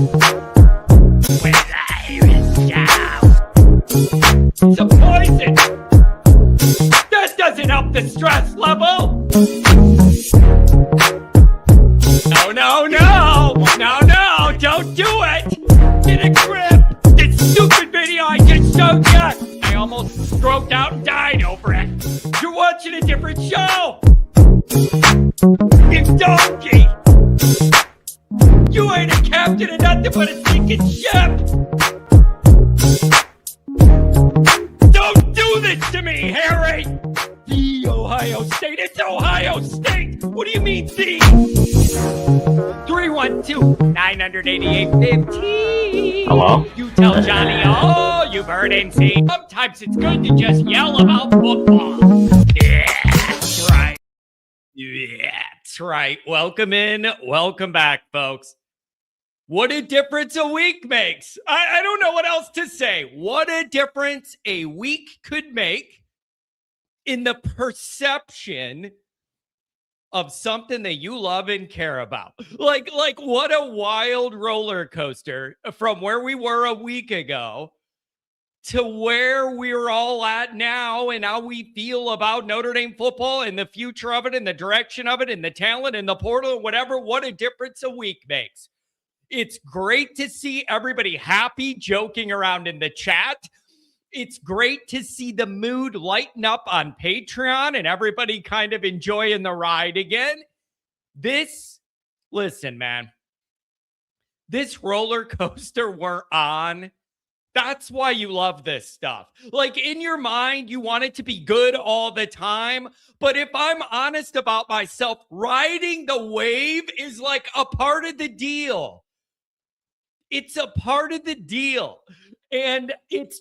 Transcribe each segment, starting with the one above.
With Irish Cow. It's a poison. That doesn't help the stress level. No, don't do it. Get a grip. This stupid video I just showed you. I almost stroked out and died over it. You're watching a different show. You donkey. You ain't a captain of nothing but a sinking ship. Don't do this to me, Harry. The Ohio State. It's Ohio State. What do you mean, the? 312-988-15. Hello? You tell Johnny all you've heard and seen. Sometimes it's good to just yell about football. Yeah, that's right. Yeah, that's right. Welcome in. Welcome back, folks. What a difference a week makes. I don't know what else to say. What a difference a week could make in the perception of something that you love and care about. Like what a wild roller coaster from where we were a week ago to where we're all at now and how we feel about Notre Dame football and the future of it and the direction of it and the talent and the portal and whatever. What a difference a week makes. It's great to see everybody happy, joking around in the chat. It's great to see the mood lighten up on Patreon and everybody kind of enjoying the ride again. Listen, man, this roller coaster we're on, that's why you love this stuff. Like in your mind, you want it to be good all the time. But if I'm honest about myself, riding the wave is like a part of the deal. It's a part of the deal. And it's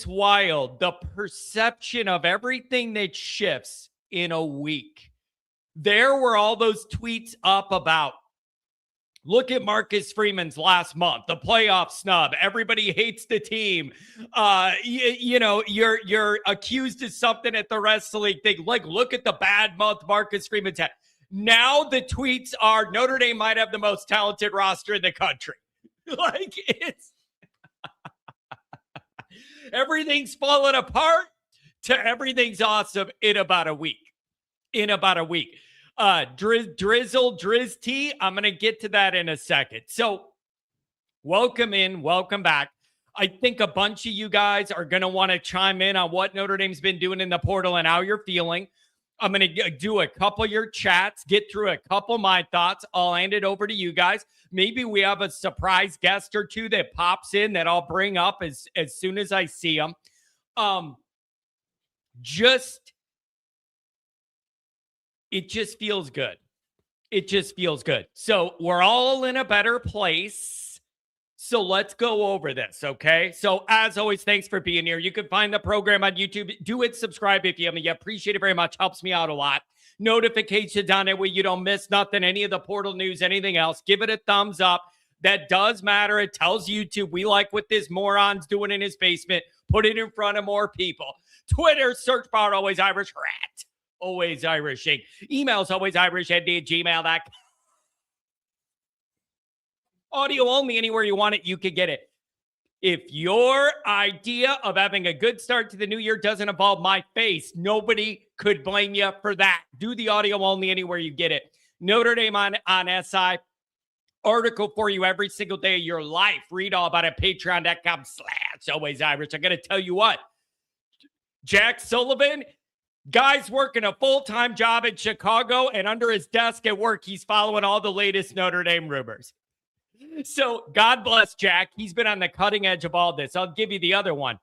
wild. The perception of everything that shifts in a week. There were all those tweets up about, look at Marcus Freeman's last month, the playoff snub. Everybody hates the team. You're accused of something at the rest of the league thing. Like, look at the bad month Marcus Freeman's had. Now the tweets are Notre Dame might have the most talented roster in the country. Like it's everything's falling apart to everything's awesome in about a week. Driz T, I'm going to get to that in a second. So welcome in, welcome back. I think a bunch of you guys are going to want to chime in on what Notre Dame's been doing in the portal and how you're feeling. I'm going to do a couple of your chats, get through a couple of my thoughts. I'll hand it over to you guys. Maybe we have a surprise guest or two that pops in that I'll bring up as soon as I see them. It just feels good. It just feels good. So we're all in a better place. So let's go over this, okay? So as always, thanks for being here. You can find the program on YouTube. Do it, subscribe if you haven't yet. Appreciate it very much. Helps me out a lot. Notifications on it where you don't miss nothing, any of the portal news, anything else. Give it a thumbs up. That does matter. It tells YouTube we like what this moron's doing in his basement. Put it in front of more people. Twitter, search bar, always Irish rat. Always Irish Inc. Emails, always irishhead@gmail.com. Audio only, anywhere you want it, you can get it. If your idea of having a good start to the new year doesn't involve my face, nobody could blame you for that. Do the audio only anywhere you get it. Notre Dame on SI. Article for you every single day of your life. Read all about it. Patreon.com/always Irish. I got to tell you what. Jack Sullivan, guy's working a full-time job in Chicago, and under his desk at work, he's following all the latest Notre Dame rumors. So God bless Jack. He's been on the cutting edge of all this. I'll give you the other one.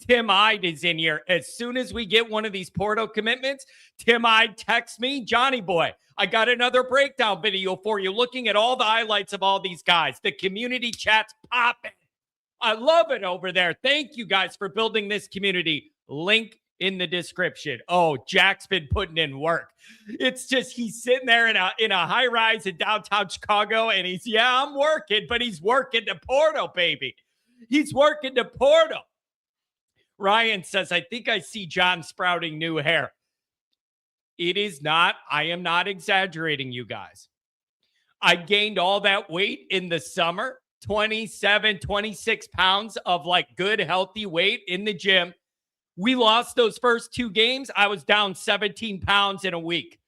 Tim Ide is in here. As soon as we get one of these portal commitments, Tim Ide texts me, Johnny boy, I got another breakdown video for you, looking at all the highlights of all these guys. The community chat's popping. I love it over there. Thank you guys for building this community. Link in the description. Oh, Jack's been putting in work. It's just he's sitting there in a high rise in downtown Chicago, and I'm working, but he's working the portal, baby. He's working the portal. Ryan says, I think I see John sprouting new hair. It is not. I am not exaggerating, you guys. I gained all that weight in the summer, 27, 26 pounds of like good, healthy weight in the gym. We lost those first 2 games. I was down 17 pounds in a week.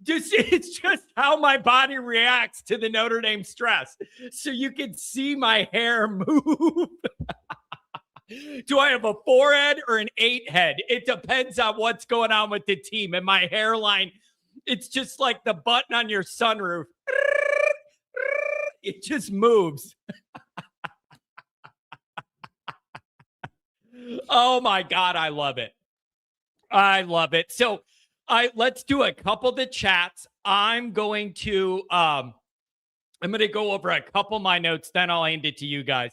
It's just how my body reacts to the Notre Dame stress. So you can see my hair move. Do I have a 4-head or an 8-head? It depends on what's going on with the team. And my hairline, it's just like the button on your sunroof. It just moves. Oh my God, I love it. I love it. So let's do a couple of the chats. I'm going to go over a couple of my notes, then I'll hand it to you guys.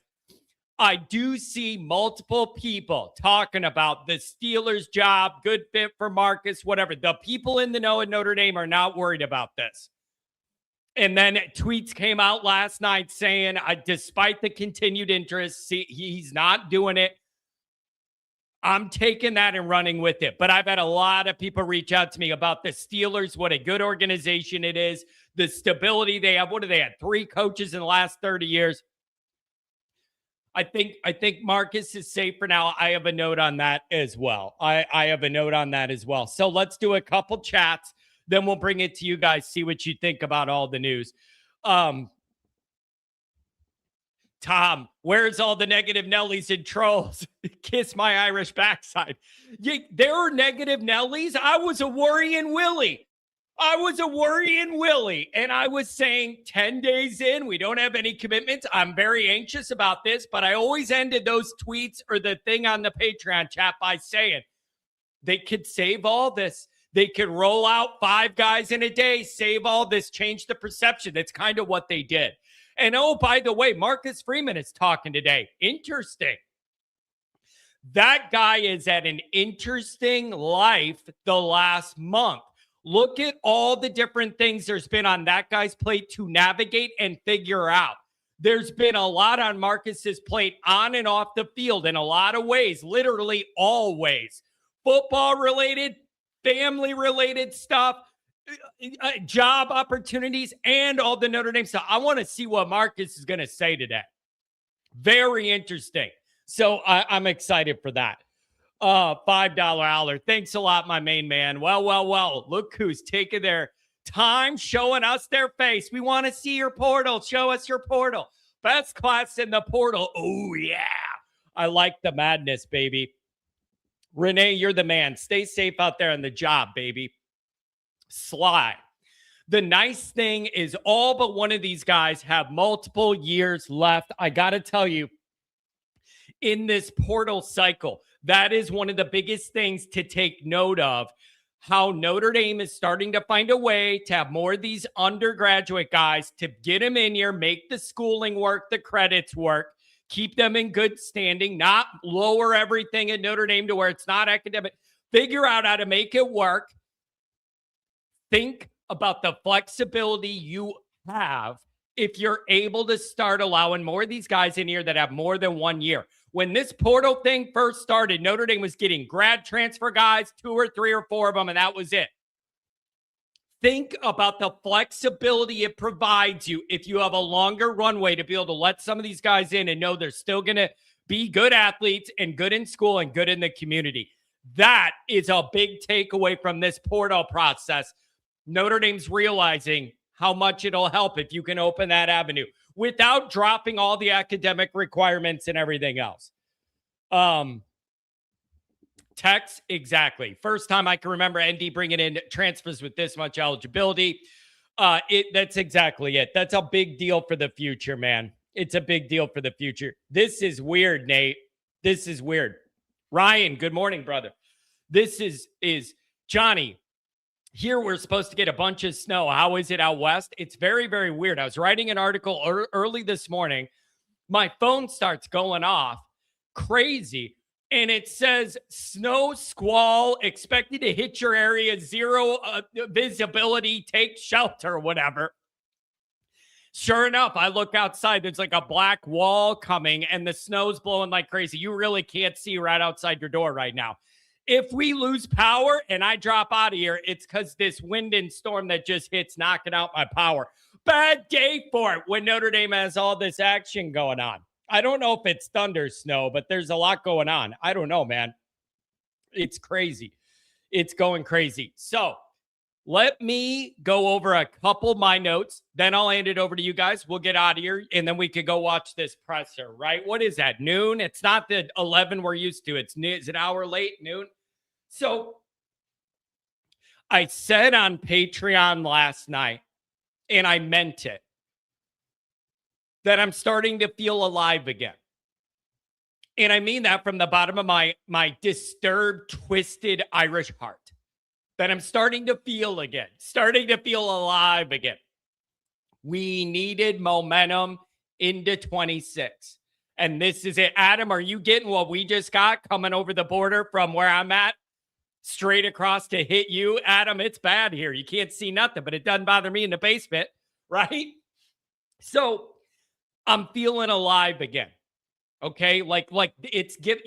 I do see multiple people talking about the Steelers' job, good fit for Marcus, whatever. The people in the know at Notre Dame are not worried about this. And then tweets came out last night saying, despite the continued interest, he's not doing it. I'm taking that and running with it. But I've had a lot of people reach out to me about the Steelers, what a good organization it is, the stability they have. What do they have? 3 coaches in the last 30 years. I think Marcus is safe for now. I have a note on that as well. I have a note on that as well. So let's do a couple chats. Then we'll bring it to you guys, see what you think about all the news. Tom, where's all the negative Nellies and trolls? Kiss my Irish backside. There are negative Nellies. I was a worrying Willie. And I was saying 10 days in, we don't have any commitments. I'm very anxious about this, but I always ended those tweets or the thing on the Patreon chat by saying they could save all this. They could roll out 5 guys in a day, save all this, change the perception. That's kind of what they did. And oh, by the way, Marcus Freeman is talking today. Interesting. That guy is at an interesting life the last month. Look at all the different things there's been on that guy's plate to navigate and figure out. There's been a lot on Marcus's plate on and off the field in a lot of ways, literally all ways. Football related, family related stuff, job opportunities, and all the Notre Dame stuff. I want to see what Marcus is going to say today. Very interesting. So I'm excited for that. $5 Aller. Thanks a lot, my main man. Well. Look who's taking their time showing us their face. We want to see your portal. Show us your portal. Best class in the portal. Oh, yeah. I like the madness, baby. Renee, you're the man. Stay safe out there on the job, baby. Sly. The nice thing is all but one of these guys have multiple years left. I got to tell you, in this portal cycle, that is one of the biggest things to take note of, how Notre Dame is starting to find a way to have more of these undergraduate guys to get them in here, make the schooling work, the credits work, keep them in good standing, not lower everything at Notre Dame to where it's not academic. Figure out how to make it work. Think about the flexibility you have if you're able to start allowing more of these guys in here that have more than 1 year. When this portal thing first started, Notre Dame was getting grad transfer guys, 2 or 3 or 4 of them, and that was it. Think about the flexibility it provides you if you have a longer runway to be able to let some of these guys in and know they're still going to be good athletes and good in school and good in the community. That is a big takeaway from this portal process. Notre Dame's realizing how much it'll help if you can open that avenue without dropping all the academic requirements and everything else. Tex, exactly. First time I can remember ND bringing in transfers with this much eligibility. That's exactly it. That's a big deal for the future, man. It's a big deal for the future. This is weird, Nate. This is weird. Ryan, good morning, brother. This is Johnny. Here we're supposed to get a bunch of snow. How is it out west? It's very, very weird. I was writing an article early this morning. My phone starts going off. Crazy. And it says snow squall expected to hit your area, 0 visibility, take shelter, whatever. Sure enough, I look outside. There's like a black wall coming and the snow's blowing like crazy. You really can't see right outside your door right now. If we lose power and I drop out of here, it's because this wind and storm that just hits knocking out my power. bad day for it when Notre Dame has all this action going on. I don't know if it's thunder snow, but there's a lot going on. I don't know, man. It's crazy. It's going crazy. So let me go over a couple of my notes. Then I'll hand it over to you guys. We'll get out of here, and then we could go watch this presser, right? What is that, noon? It's not the 11 we're used to. It's an hour late, noon. So I said on Patreon last night, and I meant it, that I'm starting to feel alive again. And I mean that from the bottom of my disturbed, twisted Irish heart. That I'm starting to feel again, starting to feel alive again. We needed momentum into 26. And this is it. Adam, are you getting what we just got coming over the border from where I'm at? Straight across to hit you. Adam, it's bad here. You can't see nothing, but it doesn't bother me in the basement, right? So I'm feeling alive again. Okay, like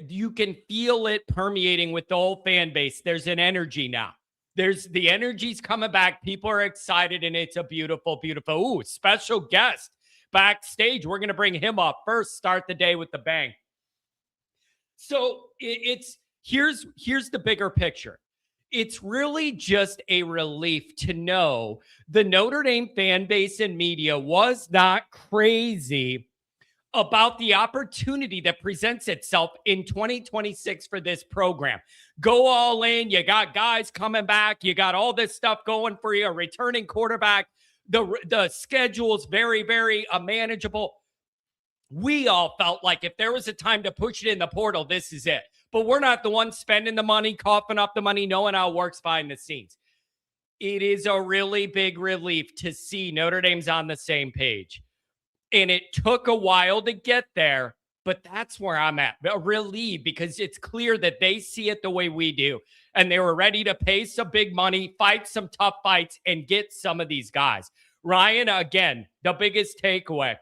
you can feel it permeating with the whole fan base. There's an energy now. The energy's coming back. People are excited, and it's a beautiful, beautiful. Ooh, special guest backstage. We're gonna bring him up first. Start the day with the bang. So here's the bigger picture. It's really just a relief to know the Notre Dame fan base and media was not crazy about the opportunity that presents itself in 2026 for this program. Go all in. You got guys coming back. You got all this stuff going for you, a returning quarterback. The schedule's very, very manageable. We all felt like if there was a time to push it in the portal, this is it. But we're not the ones spending the money, coughing up the money, knowing how it works behind the scenes. It is a really big relief to see Notre Dame's on the same page. And it took a while to get there, but that's where I'm at. Relieved because it's clear that they see it the way we do. And they were ready to pay some big money, fight some tough fights, and get some of these guys. Ryan, again, the biggest takeaway.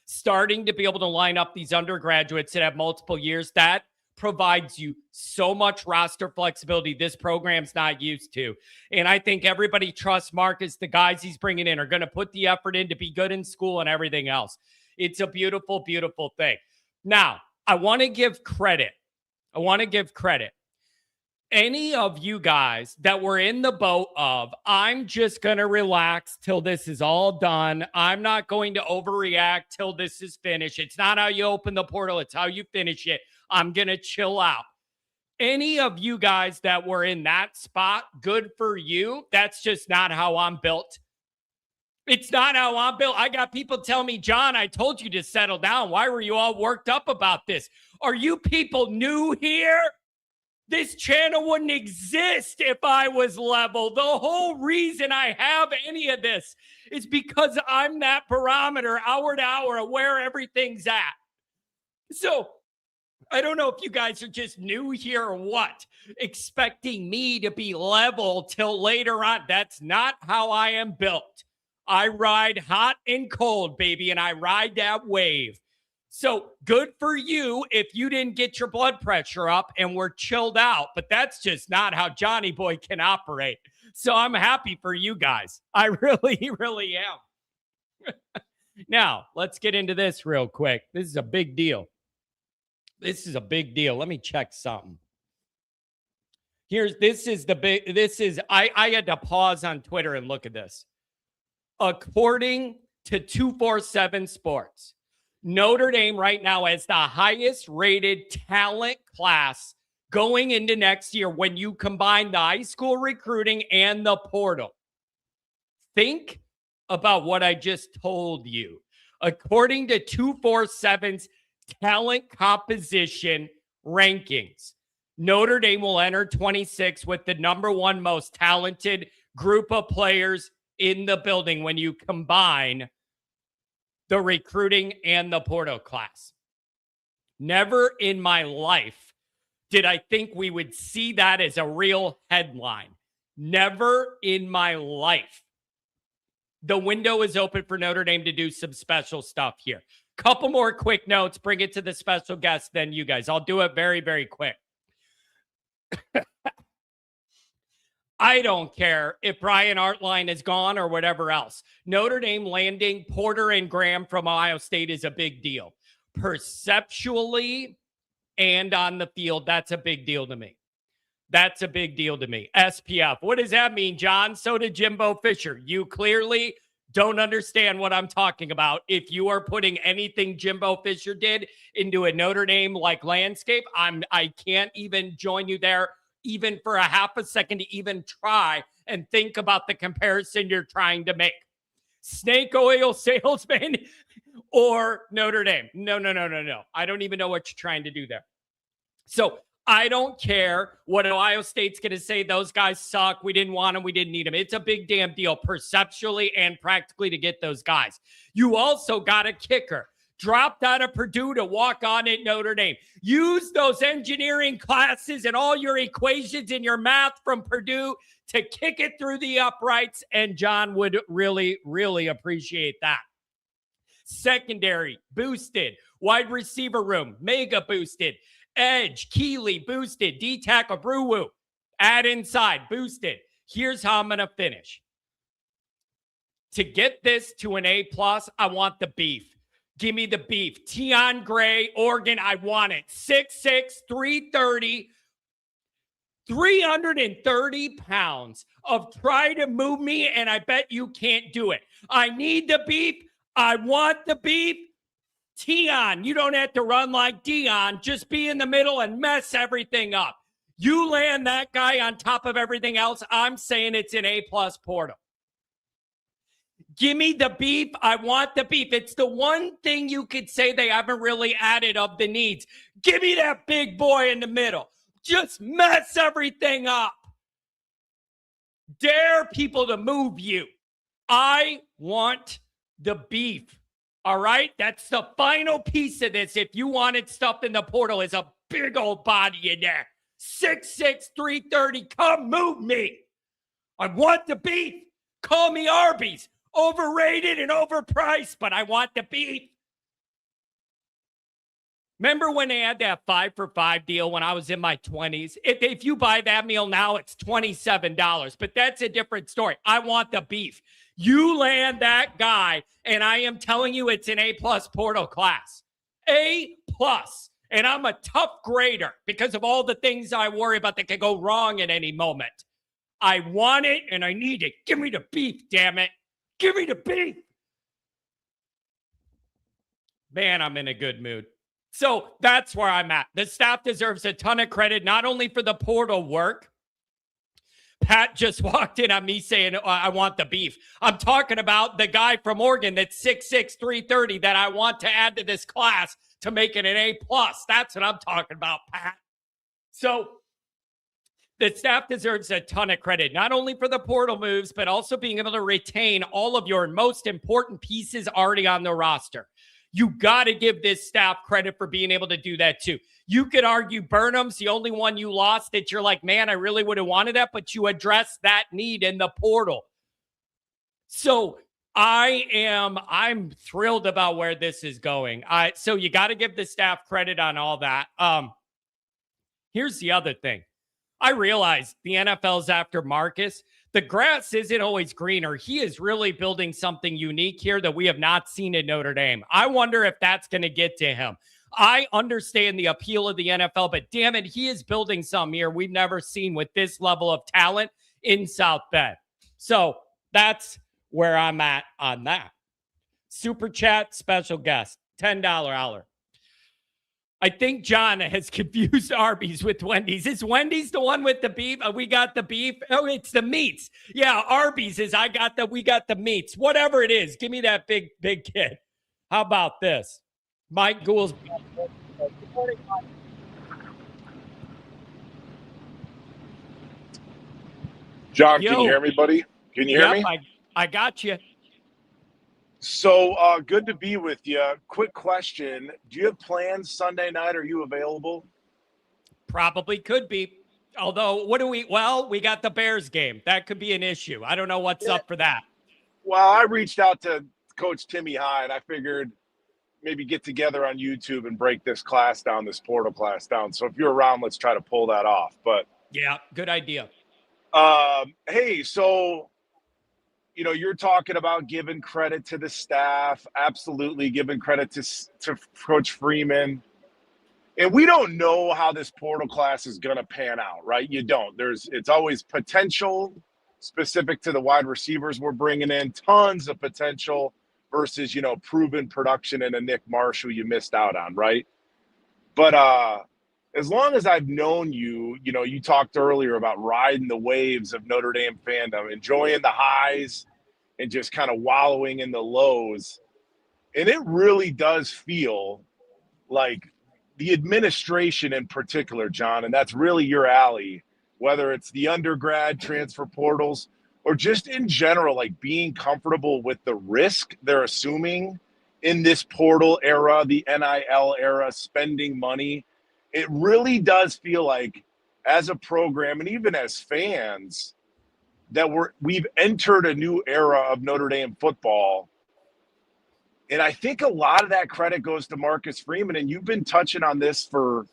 Starting to be able to line up these undergraduates that have multiple years, that provides you so much roster flexibility this program's not used to. And I think everybody trusts Marcus. The guys he's bringing in are going to put the effort in to be good in school and everything else. It's a beautiful, beautiful thing. Now, I want to give credit. Any of you guys that were in the boat of, I'm just going to relax till this is all done. I'm not going to overreact till this is finished. It's not how you open the portal. It's how you finish it. I'm going to chill out. Any of you guys that were in that spot, good for you. That's just not how I'm built. It's not how I'm built. I got people tell me, John, I told you to settle down. Why were you all worked up about this? Are you people new here? This channel wouldn't exist if I was level. The whole reason I have any of this is because I'm that barometer hour to hour of where everything's at. So I don't know if you guys are just new here or what, expecting me to be level till later on. That's not how I am built. I ride hot and cold, baby, and I ride that wave. So good for you if you didn't get your blood pressure up and were chilled out, but that's just not how Johnny Boy can operate. So I'm happy for you guys. I really, really am. Now, let's get into this real quick. This is a big deal. Let me check something. I had to pause on Twitter and look at this. According to 247 Sports, Notre Dame right now has the highest rated talent class going into next year when you combine the high school recruiting and the portal. Think about what I just told you. According to 247's talent composition rankings, Notre Dame will enter 26 with the number one most talented group of players in the building when you combine the recruiting and the portal class. Never in my life did I think we would see that as a real headline. Never in my life. The window is open for Notre Dame to do some special stuff here. Couple more quick notes, bring it to the special guest, then you guys. I'll do it very, very quick. I don't care if Brian Artline is gone or whatever else. Notre Dame landing Porter and Graham from Ohio State is a big deal. Perceptually and on the field, that's a big deal to me. That's a big deal to me. SPF. What does that mean, John? So did Jimbo Fisher. You clearly don't understand what I'm talking about. If you are putting anything Jimbo Fisher did into a Notre Dame like landscape, I can't even join you there, even for a half a second, to even try and think about the comparison you're trying to make. Snake oil salesman or Notre Dame. No. I don't even know what you're trying to do there. So I don't care what Ohio State's going to say. Those guys suck. We didn't want them. We didn't need them. It's a big damn deal perceptually and practically to get those guys. You also got a kicker. Dropped out of Purdue to walk on at Notre Dame. Use those engineering classes and all your equations and your math from Purdue to kick it through the uprights, and John would really, really appreciate that. Secondary, boosted. Wide receiver room, mega boosted. Edge, Keeley, boosted. D-tackle, Brewu. Add inside, boosted. Here's how I'm going to finish. To get this to an A+, I want the beef. Give me the beef. Tion Gray, Oregon, I want it. 6'6", 330, 330 pounds of try to move me, and I bet you can't do it. I need the beef. I want the beef. Tion, you don't have to run like Dion. Just be in the middle and mess everything up. You land that guy on top of everything else, I'm saying it's an A+ portal. Give me the beef. I want the beef. It's the one thing you could say they haven't really added of the needs. Give me that big boy in the middle. Just mess everything up. Dare people to move you. I want the beef. All right? That's the final piece of this. If you wanted stuff in the portal, is a big old body in there. 6'6", 330. Come move me. I want the beef. Call me Arby's. Overrated and overpriced, but I want the beef. Remember when they had that 5 for $5 deal when I was in my 20s? If you buy that meal now, it's $27, but that's a different story. I want the beef. You land that guy, and I am telling you it's an A+ portal class. A+. And I'm a tough grader because of all the things I worry about that could go wrong at any moment. I want it, and I need it. Give me the beef, damn it. Give me the beef. Man, I'm in a good mood. So that's where I'm at. The staff deserves a ton of credit, not only for the portal work. Pat just walked in on me saying, I want the beef. I'm talking about the guy from Oregon that's 6'6", 330 that I want to add to this class to make it an A+. That's what I'm talking about, Pat. So the staff deserves a ton of credit, not only for the portal moves, but also being able to retain all of your most important pieces already on the roster. You got to give this staff credit for being able to do that too. You could argue Burnham's the only one you lost that you're like, man, I really would have wanted that, but you addressed that need in the portal. So I'm thrilled about where this is going. So you got to give the staff credit on all that. Here's the other thing. I realize the NFL's after Marcus. The grass isn't always greener. He is really building something unique here that we have not seen in Notre Dame. I wonder if that's going to get to him. I understand the appeal of the NFL, but damn it, he is building some here we've never seen with this level of talent in South Bend. So that's where I'm at on that. Super chat, special guest, $10 hour. I think John has confused Arby's with Wendy's. Is Wendy's the one with the beef? We got the beef. Oh, it's the meats. Yeah, Arby's is we got the meats. Whatever it is, give me that big kid. How about this? Mike Goolsby. John, can you hear me, buddy? Can you hear me? I got you. So good to be with you. Quick question. Do you have plans Sunday night? Are you available? Probably could be. Although, we got the Bears game. That could be an issue. I don't know what's up for that. Well, I reached out to Coach Timmy High, and I figured maybe get together on YouTube and break this portal class down. So if you're around, let's try to pull that off. But yeah, good idea. Hey, so you're talking about giving credit to the staff, absolutely giving credit to Coach Freeman. And we don't know how this portal class is going to pan out, right? You don't. It's always potential specific to the wide receivers we're bringing in, tons of potential versus, proven production in a Nick Marsh who you missed out on, right? But as long as I've known you, you talked earlier about riding the waves of Notre Dame fandom, enjoying the highs and just kind of wallowing in the lows. And it really does feel like the administration in particular, John, and that's really your alley, whether it's the undergrad transfer portals or just in general, like being comfortable with the risk they're assuming in this portal era, the NIL era, spending money. It really does feel like as a program and even as fans that we've entered a new era of Notre Dame football. And I think a lot of that credit goes to Marcus Freeman. And you've been touching on this for,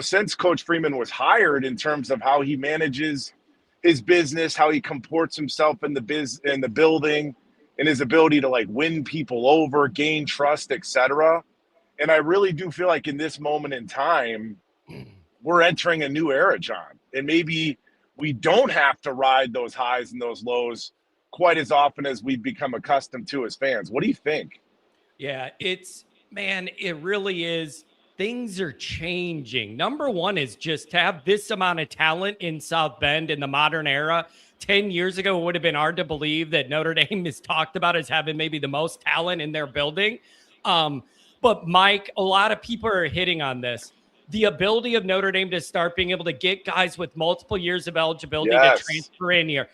since Coach Freeman was hired in terms of how he manages his business, how he comports himself in the building, and his ability to like win people over, gain trust, etc. And I really do feel like in this moment in time, we're entering a new era, John. And maybe we don't have to ride those highs and those lows quite as often as we've become accustomed to as fans. What do you think? Yeah, it really is. Things are changing. Number one is just to have this amount of talent in South Bend in the modern era. 10 years ago, it would have been hard to believe that Notre Dame is talked about as having maybe the most talent in their building. But Mike, a lot of people are hitting on this. The ability of Notre Dame to start being able to get guys with multiple years of eligibility to transfer in here.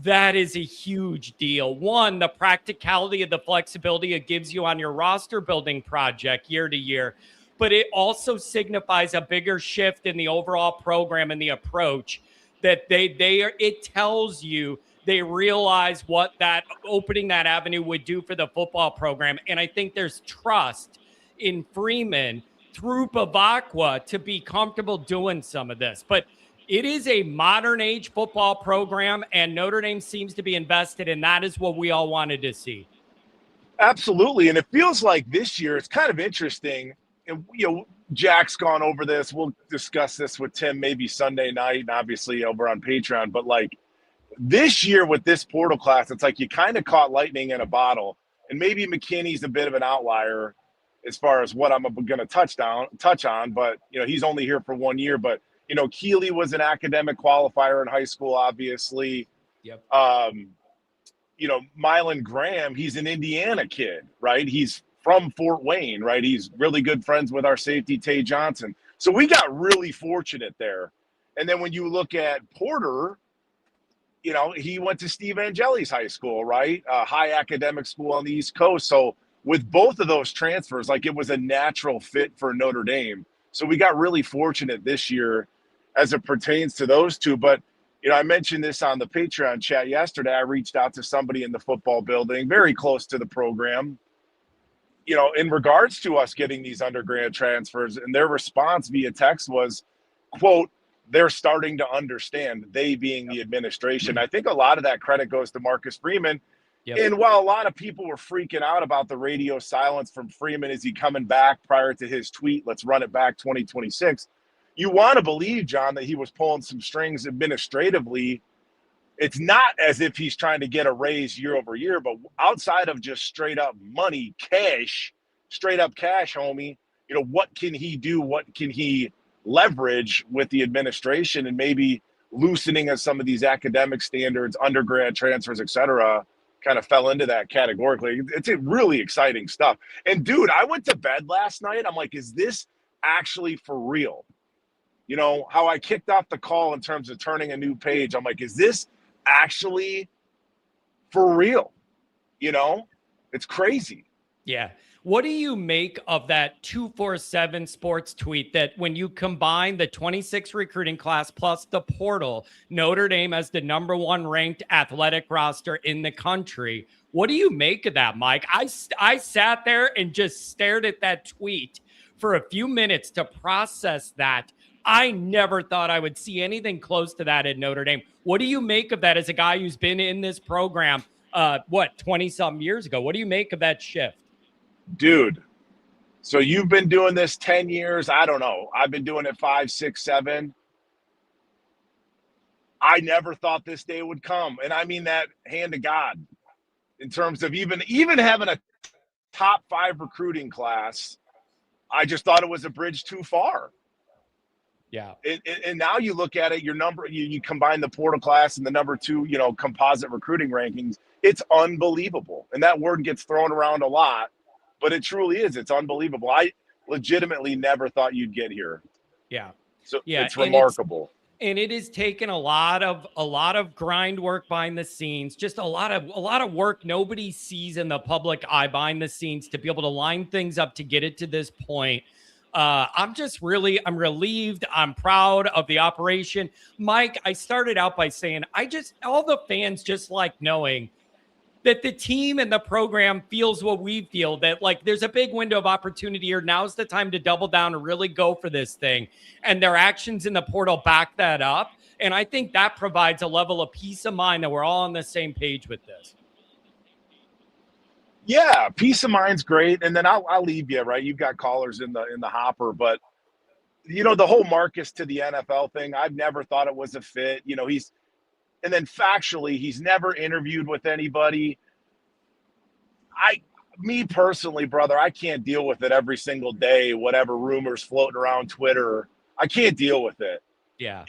That is a huge deal. One, the practicality of the flexibility it gives you on your roster building project year to year, but it also signifies a bigger shift in the overall program and the approach that it tells you they realize what that opening that avenue would do for the football program. And I think there's trust in Freeman through Bavacqua to be comfortable doing some of this. But it is a modern age football program, and Notre Dame seems to be invested, and that is what we all wanted to see. Absolutely. And it feels like this year it's kind of interesting. And, Jack's gone over this. We'll discuss this with Tim maybe Sunday night and obviously over on Patreon. But like this year with this portal class, it's like you kind of caught lightning in a bottle. And maybe McKinney's a bit of an outlier as far as what I'm going to touch on. But, he's only here for 1 year. But, Keeley was an academic qualifier in high school, obviously. Yep. Mylan Graham, he's an Indiana kid, right? He's from Fort Wayne, right? He's really good friends with our safety, Tay Johnson. So we got really fortunate there. And then when you look at Porter, he went to Steve Angeli's high school, right? A high academic school on the East Coast. So with both of those transfers, like it was a natural fit for Notre Dame. So we got really fortunate this year as it pertains to those two. But, I mentioned this on the Patreon chat yesterday. I reached out to somebody in the football building, very close to the program, in regards to us getting these undergrad transfers. And their response via text was, quote, they're starting to understand, they being the administration. I think a lot of that credit goes to Marcus Freeman. Yep. And while a lot of people were freaking out about the radio silence from Freeman, is he coming back prior to his tweet, let's run it back 2026, you want to believe, John, that he was pulling some strings administratively. It's not as if he's trying to get a raise year over year, but outside of just straight up money, straight up cash, homie, what can he do? What can he leverage with the administration and maybe loosening of some of these academic standards, undergrad transfers, et cetera, kind of fell into that categorically. It's really exciting stuff. And dude, I went to bed last night. I'm like, is this actually for real? How I kicked off the call in terms of turning a new page. I'm like, is this actually for real? It's crazy. Yeah. What do you make of that 247 Sports tweet that when you combine the 26 recruiting class plus the portal, Notre Dame as the number one ranked athletic roster in the country? What do you make of that, Mike? I sat there and just stared at that tweet for a few minutes to process that. I never thought I would see anything close to that at Notre Dame. What do you make of that as a guy who's been in this program, 20-something years ago? What do you make of that shift? Dude, so you've been doing this 10 years. I don't know. I've been doing it 5, 6, 7. I never thought this day would come. And I mean that hand to God in terms of even having a top 5 recruiting class. I just thought it was a bridge too far. Yeah. And now you look at it, you combine the portal class and the number 2, composite recruiting rankings. It's unbelievable. And that word gets thrown around a lot, but it truly is. It's unbelievable. I legitimately never thought you'd get here. Yeah. So yeah, it's remarkable. And it has taken a lot of grind work behind the scenes, just a lot of work nobody sees in the public eye behind the scenes to be able to line things up to get it to this point. I'm relieved. I'm proud of the operation. Mike, I started out by saying, all the fans just like knowing that the team and the program feels what we feel, that like there's a big window of opportunity here. Now's the time to double down and really go for this thing. And their actions in the portal back that up. And I think that provides a level of peace of mind that we're all on the same page with this. Yeah, peace of mind's great. And then I'll leave you, right? You've got callers in the hopper, but the whole Marcus to the NFL thing, I've never thought it was a fit. And then factually, he's never interviewed with anybody. Me personally, brother, I can't deal with it every single day, whatever rumors floating around Twitter. I can't deal with it. Yeah.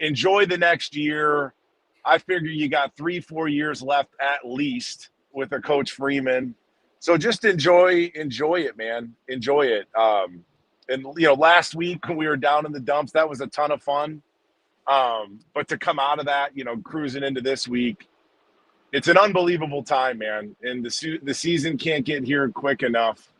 Enjoy the next year. I figure you got 3-4 years left at least with a Coach Freeman. So just enjoy it, man. Enjoy it. And last week when we were down in the dumps, that was a ton of fun. But to come out of that, cruising into this week, it's an unbelievable time, man. And the season can't get here quick enough.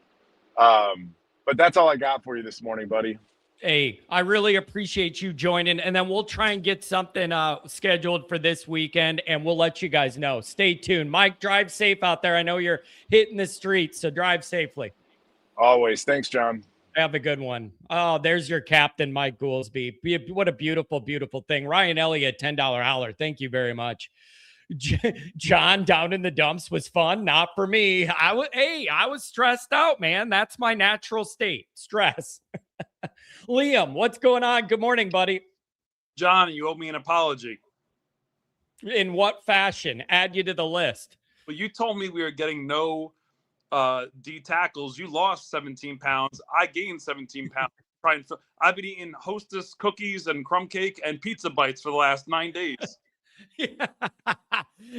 But that's all I got for you this morning, buddy. Hey, I really appreciate you joining, and then we'll try and get something scheduled for this weekend, and we'll let you guys know. Stay tuned. Mike, drive safe out there. I know you're hitting the streets, so drive safely. Always. Thanks, John. Have a good one. Oh, there's your captain, Mike Goolsby. What a beautiful, beautiful thing. Ryan Elliott, $10 howler. Thank you very much. John down in the dumps was fun. Not for me. I was stressed out, man. That's my natural state. Stress. Liam, what's going on? Good morning, buddy. John, you owe me an apology. In what fashion? Add you to the list. Well, you told me we were getting no D tackles. You lost 17 pounds. I gained 17 pounds. I've been eating Hostess cookies and crumb cake and pizza bites for the last 9 days. Yeah.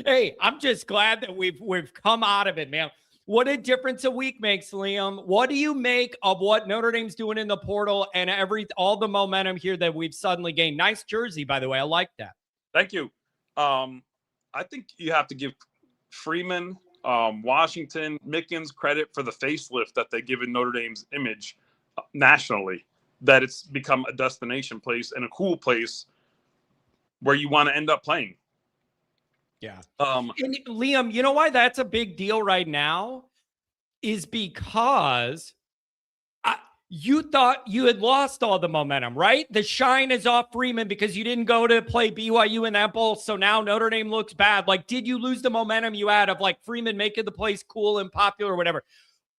Hey, I'm just glad that we've come out of it, man. What a difference a week makes, Liam. What do you make of what Notre Dame's doing in the portal and all the momentum here that we've suddenly gained? Nice jersey, by the way. I like that. Thank you. I think you have to give Freeman, Washington, Mickens credit for the facelift that they give in Notre Dame's image nationally, that it's become a destination place and a cool place where you want to end up playing. Yeah. And Liam, you know why that's a big deal right now is because you thought you had lost all the momentum, right? The shine is off Freeman because you didn't go to play BYU in that bowl. So now Notre Dame looks bad. Like, did you lose the momentum you had of like Freeman making the place cool and popular or whatever?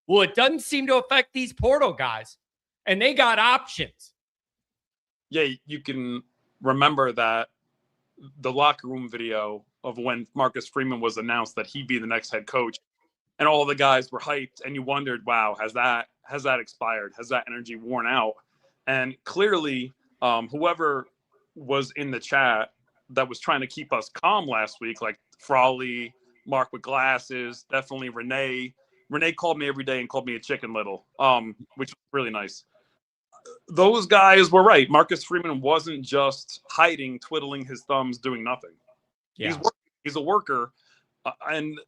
Well, it doesn't seem to affect these portal guys, and they got options. Yeah, you can remember that the locker room video of when Marcus Freeman was announced that he'd be the next head coach, and all the guys were hyped, and you wondered, wow, has that expired? Has that energy worn out? And clearly, whoever was in the chat that was trying to keep us calm last week, like Frawley, Mark with glasses, definitely Renee. Renee called me every day and called me a chicken little, which was really nice. Those guys were right. Marcus Freeman wasn't just hiding, twiddling his thumbs, doing nothing. Yeah. He's a worker, and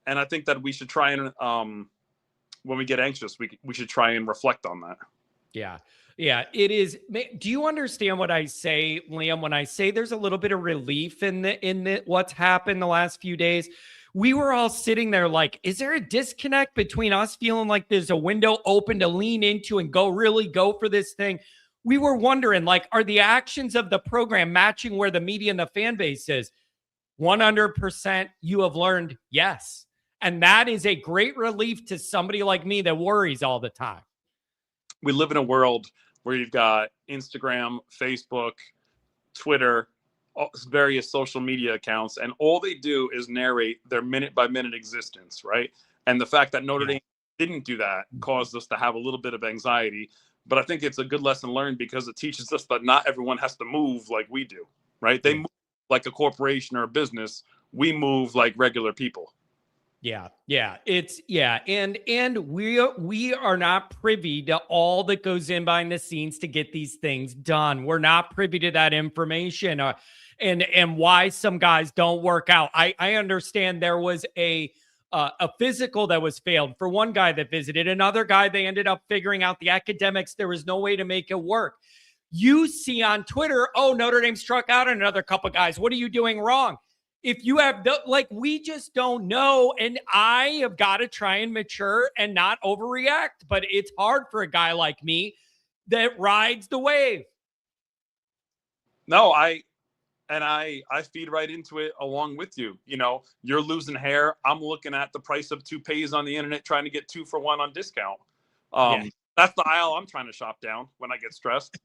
I think that we should try and when we get anxious, we should try and reflect on that. Yeah. Yeah, it is. Do you understand what I say, Liam, when I say there's a little bit of relief in the what's happened the last few days? We were all sitting there like, is there a disconnect between us feeling like there's a window open to lean into and really go for this thing? we were wondering, like, are the actions of the program matching where the media and the fan base is? 100% you have learned yes. And that is a great relief to somebody like me that worries all the time. We live in a world where you've got Instagram, Facebook, Twitter, various social media accounts, and all they do is narrate their minute by minute existence, right? And the fact that Notre Dame didn't do that caused us to have a little bit of anxiety. But I think it's a good lesson learned because it teaches us that not everyone has to move like we do, right? They move like a corporation or a business. We move like regular people. Yeah. And we are not privy to all that goes in behind the scenes to get these things done. We're not privy to that information and why some guys don't work out. I understand there was a physical that was failed for one guy that visited. Another guy, they ended up figuring out the academics. There was no way to make it work. You see on Twitter, oh, Notre Dame struck out on another couple guys. What are you doing wrong? If you have we just don't know. And I have got to try and mature and not overreact. But it's hard for a guy like me that rides the wave. No, I feed right into it along with you. You know, you're losing hair. I'm looking at the price of toupees on the internet, trying to get 2 for $1 on discount. That's the aisle I'm trying to shop down when I get stressed.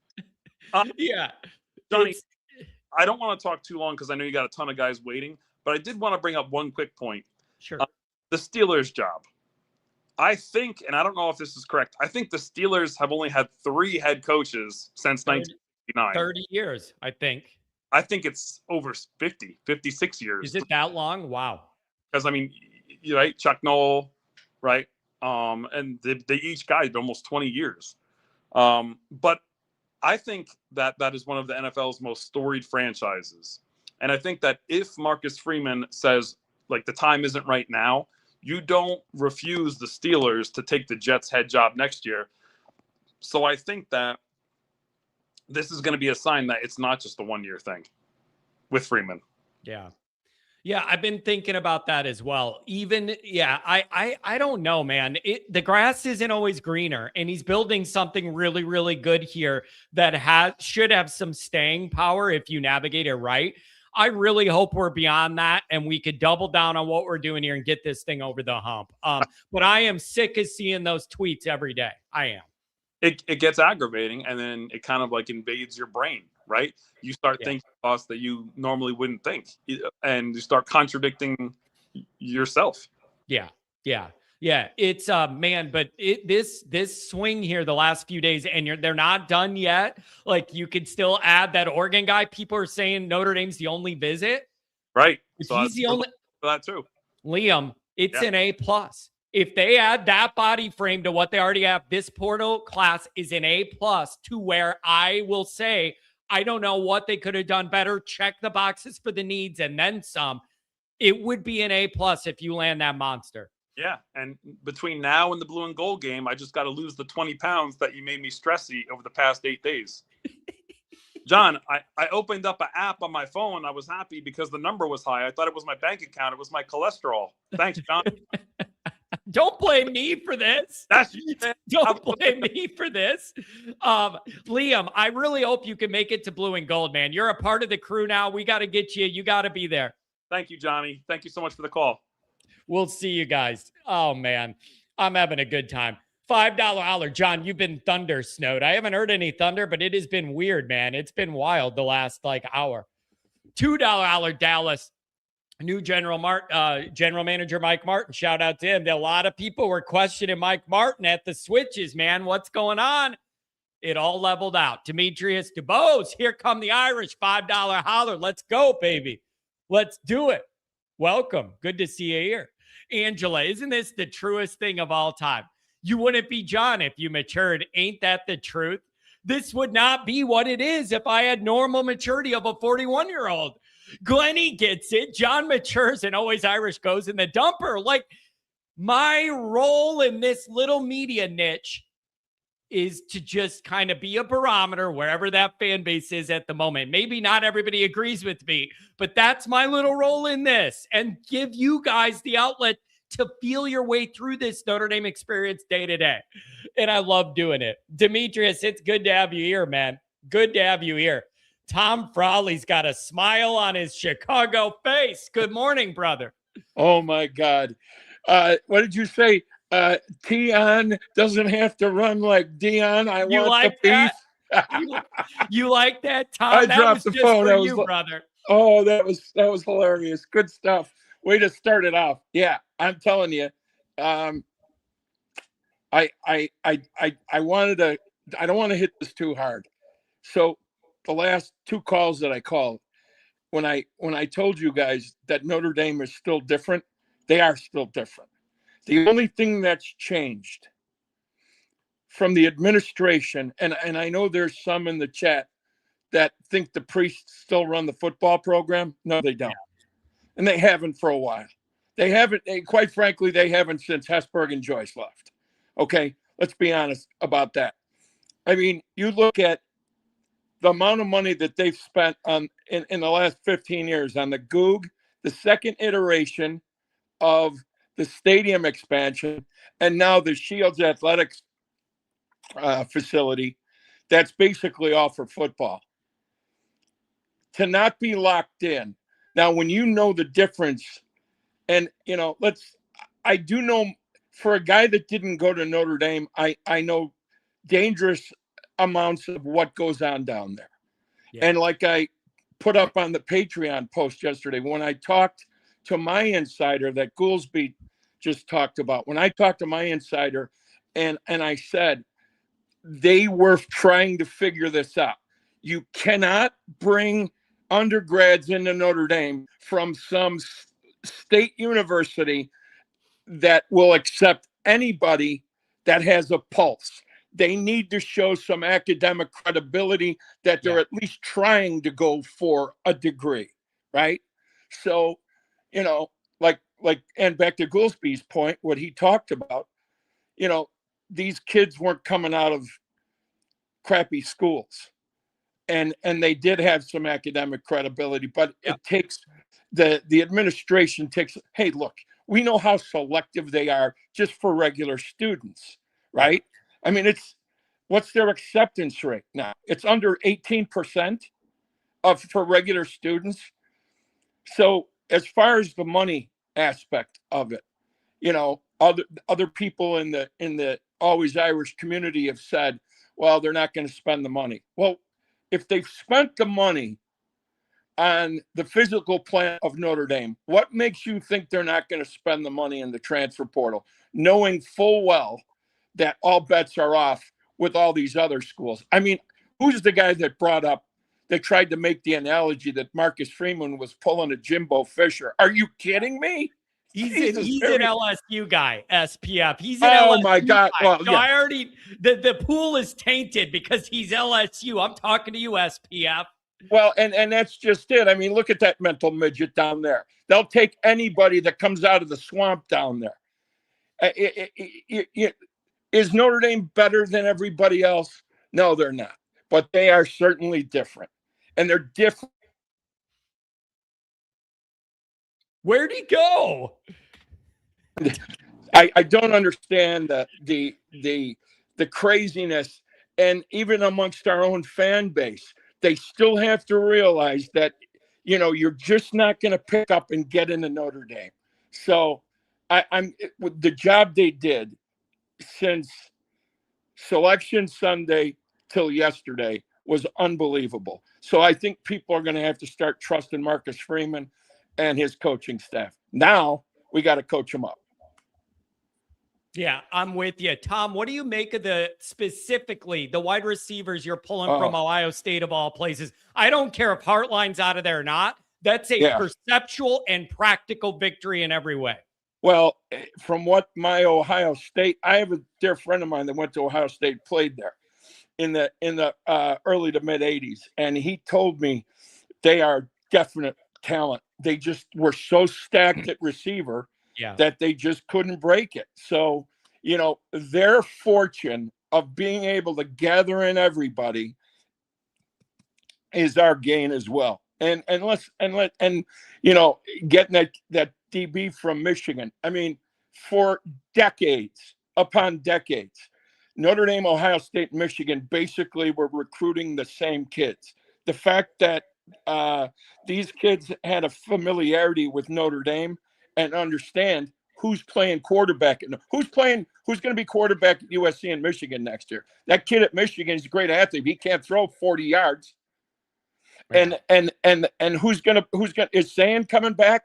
Johnny, I don't want to talk too long because I know you got a ton of guys waiting, but I did want to bring up one quick point. Sure. The Steelers job. I think, and I don't know if this is correct, I think the Steelers have only had 3 head coaches since 1969. 30 years, I think. I think it's over 56 years. Is it that long? Wow. Because, I mean, right, Chuck Noll, right? And they each guy almost 20 years. But I think that is one of the NFL's most storied franchises. And I think that if Marcus Freeman says, like, the time isn't right now, you don't refuse the Steelers to take the Jets head job next year. So I think that this is going to be a sign that it's not just a 1-year thing with Freeman. Yeah, I've been thinking about that as well. I don't know, man. The grass isn't always greener, and he's building something really, really good here that should have some staying power if you navigate it right. I really hope we're beyond that and we could double down on what we're doing here and get this thing over the hump. But I am sick of seeing those tweets every day. I am. It gets aggravating, and then it kind of like invades your brain, right? You start thinking thoughts that you normally wouldn't think, and you start contradicting yourself. Yeah. It's man, but this swing here the last few days, and they're not done yet. Like, you could still add that Oregon guy. People are saying Notre Dame's the only visit, right? So he's the only for that too. Liam, it's an A+. If they add that body frame to what they already have, this portal class is an A+ to where I will say, I don't know what they could have done better. Check the boxes for the needs and then some. It would be an A+ if you land that monster. Yeah. And between now and the blue and gold game, I just got to lose the 20 pounds that you made me stressy over the past 8 days. John, I opened up an app on my phone. I was happy because the number was high. I thought it was my bank account. It was my cholesterol. Thanks, John. Don't blame me for this. Don't blame me for this. Liam, I really hope you can make it to blue and gold, man. You're a part of the crew now. We got to get you. You got to be there. Thank you, Johnny. Thank you so much for the call. We'll see you guys. Oh, man. I'm having a good time. $5 holler. John, you've been thunder snowed. I haven't heard any thunder, but it has been weird, man. It's been wild the last hour. $2 holler Dallas. New general manager Mike Martin. Shout out to him. A lot of people were questioning Mike Martin at the switches, man. What's going on? It all leveled out. Demetrius DeBose, here come the Irish. $5 holler. Let's go, baby. Let's do it. Welcome. Good to see you here. Angela, isn't this the truest thing of all time? You wouldn't be John if you matured. Ain't that the truth? This would not be what it is if I had normal maturity of a 41-year-old. Glennie gets it. John matures and always Irish goes in the dumper. Like, my role in this little media niche is to just kind of be a barometer wherever that fan base is at the moment. Maybe not everybody agrees with me, but that's my little role in this, and give you guys the outlet to feel your way through this Notre Dame experience day to day. and I love doing it. Demetrius, it's good to have you here, man. Good to have you here. Tom Frawley's got a smile on his Chicago face. Good morning, brother. Oh, my God. What did you say? Tion doesn't have to run like Dion. I You want like the beef. You like that, Tom? I That dropped was the just phone. for I was you, like, brother. oh, that was hilarious. Good stuff. Way to start it off. Yeah, I'm telling you. I wanted to. I don't want to hit this too hard. So the last two calls that I called, when I told you guys that Notre Dame is still different, they are still different. The only thing that's changed from the administration, and I know there's some in the chat that think the priests still run the football program. No, they don't. And they haven't for a while. They haven't, quite frankly, they haven't since Hesburgh and Joyce left. Okay, let's be honest about that. I mean, you look at the amount of money that they've spent on in the last 15 years on the Goog, the second iteration of the stadium expansion, and now the Shields Athletics facility that's basically all for football. To not be locked in. Now, when you know the difference, and, you know, I do know for a guy that didn't go to Notre Dame, I know dangerous amounts of what goes on down there. Yeah. And like I put up on the Patreon post yesterday, when I talked to my insider that Goolsby just talked about, when I talked to my insider and I said, they were trying to figure this out. You cannot bring undergrads into Notre Dame from some state university that will accept anybody that has a pulse. They need to show some academic credibility that they're at least trying to go for a degree, right? So, you know, and back to Goolsby's point, what he talked about, you know, these kids weren't coming out of crappy schools. And they did have some academic credibility, but it takes the administration takes, hey, look, we know how selective they are just for regular students, right? I mean, what's their acceptance rate now? It's under 18% for regular students. So as far as the money aspect of it, you know, other people in the Always Irish community have said, well, they're not going to spend the money. Well, if they've spent the money on the physical plant of Notre Dame, what makes you think they're not going to spend the money in the transfer portal, knowing full well that all bets are off with all these other schools? I mean, who's the guy that tried to make the analogy that Marcus Freeman was pulling a Jimbo Fisher? Are you kidding me? He's an LSU guy, SPF. He's an LSU my God. guy. Well, so I already, the pool is tainted because he's LSU. I'm talking to you, SPF. Well, and that's just it. I mean, look at that mental midget down there. They'll take anybody that comes out of the swamp down there. Is Notre Dame better than everybody else? No, they're not. But they are certainly different. And they're different. Where'd he go? I don't understand the craziness, and even amongst our own fan base, they still have to realize that, you know, you're just not going to pick up and get into Notre Dame. So the job they did since Selection Sunday till yesterday was unbelievable. So I think people are going to have to start trusting Marcus Freeman and his coaching staff. Now we got to coach them up. Yeah, I'm with you. Tom, what do you make of specifically the wide receivers you're pulling from Ohio State of all places? I don't care if Hartline's out of there or not. That's a perceptual and practical victory in every way. Well, from what my Ohio State, I have a dear friend of mine that went to Ohio State, played there in the early to mid 80s. And he told me they are definite talent. They just were so stacked at receiver that they just couldn't break it. So, you know, their fortune of being able to gather in everybody is our gain as well. And you know, getting that DB from Michigan. I mean, for decades upon decades, Notre Dame, Ohio State, Michigan basically were recruiting the same kids. The fact that these kids had a familiarity with Notre Dame and understand who's playing quarterback and who's going to be quarterback at USC and Michigan next year. That kid at Michigan is a great athlete. He can't throw 40 yards. Right. And who's gonna is Zan coming back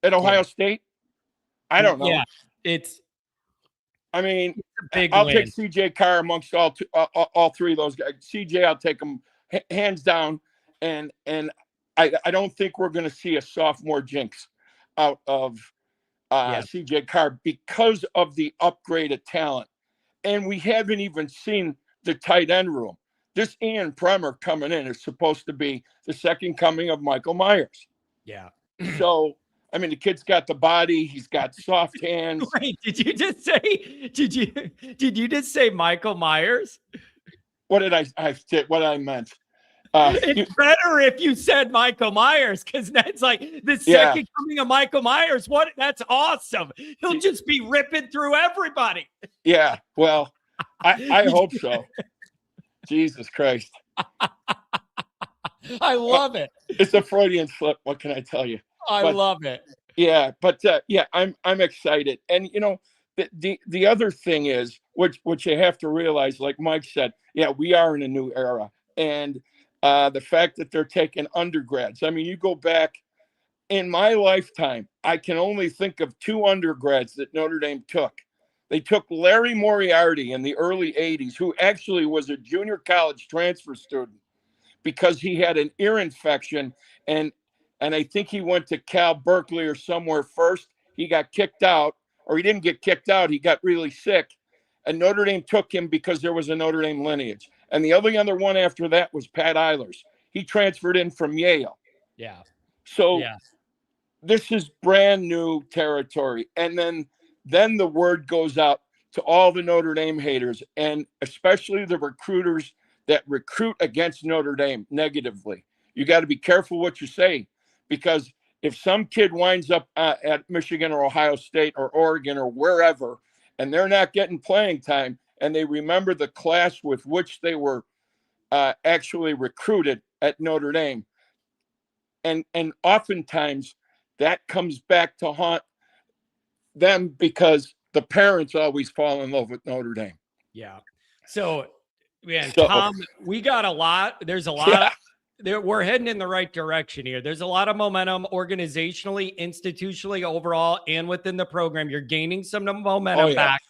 at Ohio State? I don't know. Yeah, I'll take CJ Carr amongst all three of those guys. CJ, I'll take him hands down. And I don't think we're going to see a sophomore jinx out of CJ Carr because of the upgraded talent. And we haven't even seen the tight end room. This Ian Premer coming in is supposed to be the second coming of Michael Myers. Yeah. So, the kid's got the body. He's got soft hands. Wait, did you just say Michael Myers? What did I meant? It's better if you said Michael Myers, because that's like the second coming of Michael Myers. That's awesome. He'll just be ripping through everybody. Yeah. Well, I hope so. Jesus Christ. I love it. It's a Freudian slip. What can I tell you? I love it. Yeah. But I'm excited. And, the other thing is, which you have to realize, like Mike said, we are in a new era. And the fact that they're taking undergrads. You go back in my lifetime, I can only think of 2 undergrads that Notre Dame took. They took Larry Moriarty in the early 80s, who actually was a junior college transfer student because he had an ear infection. And I think he went to Cal Berkeley or somewhere first. He got kicked out, or he didn't get kicked out. He got really sick. And Notre Dame took him because there was a Notre Dame lineage. And the other one after that was Pat Eilers. He transferred in from Yale. Yeah. So this is brand new territory. And then the word goes out to all the Notre Dame haters, and especially the recruiters that recruit against Notre Dame negatively. You got to be careful what you say, because if some kid winds up at Michigan or Ohio State or Oregon or wherever, and they're not getting playing time, and they remember the class with which they were actually recruited at Notre Dame, and oftentimes that comes back to haunt them because the parents always fall in love with Notre Dame. Yeah. So, man, Tom, we got a lot. There's a lot. We're heading in the right direction here. There's a lot of momentum organizationally, institutionally, overall, and within the program. You're gaining some momentum back.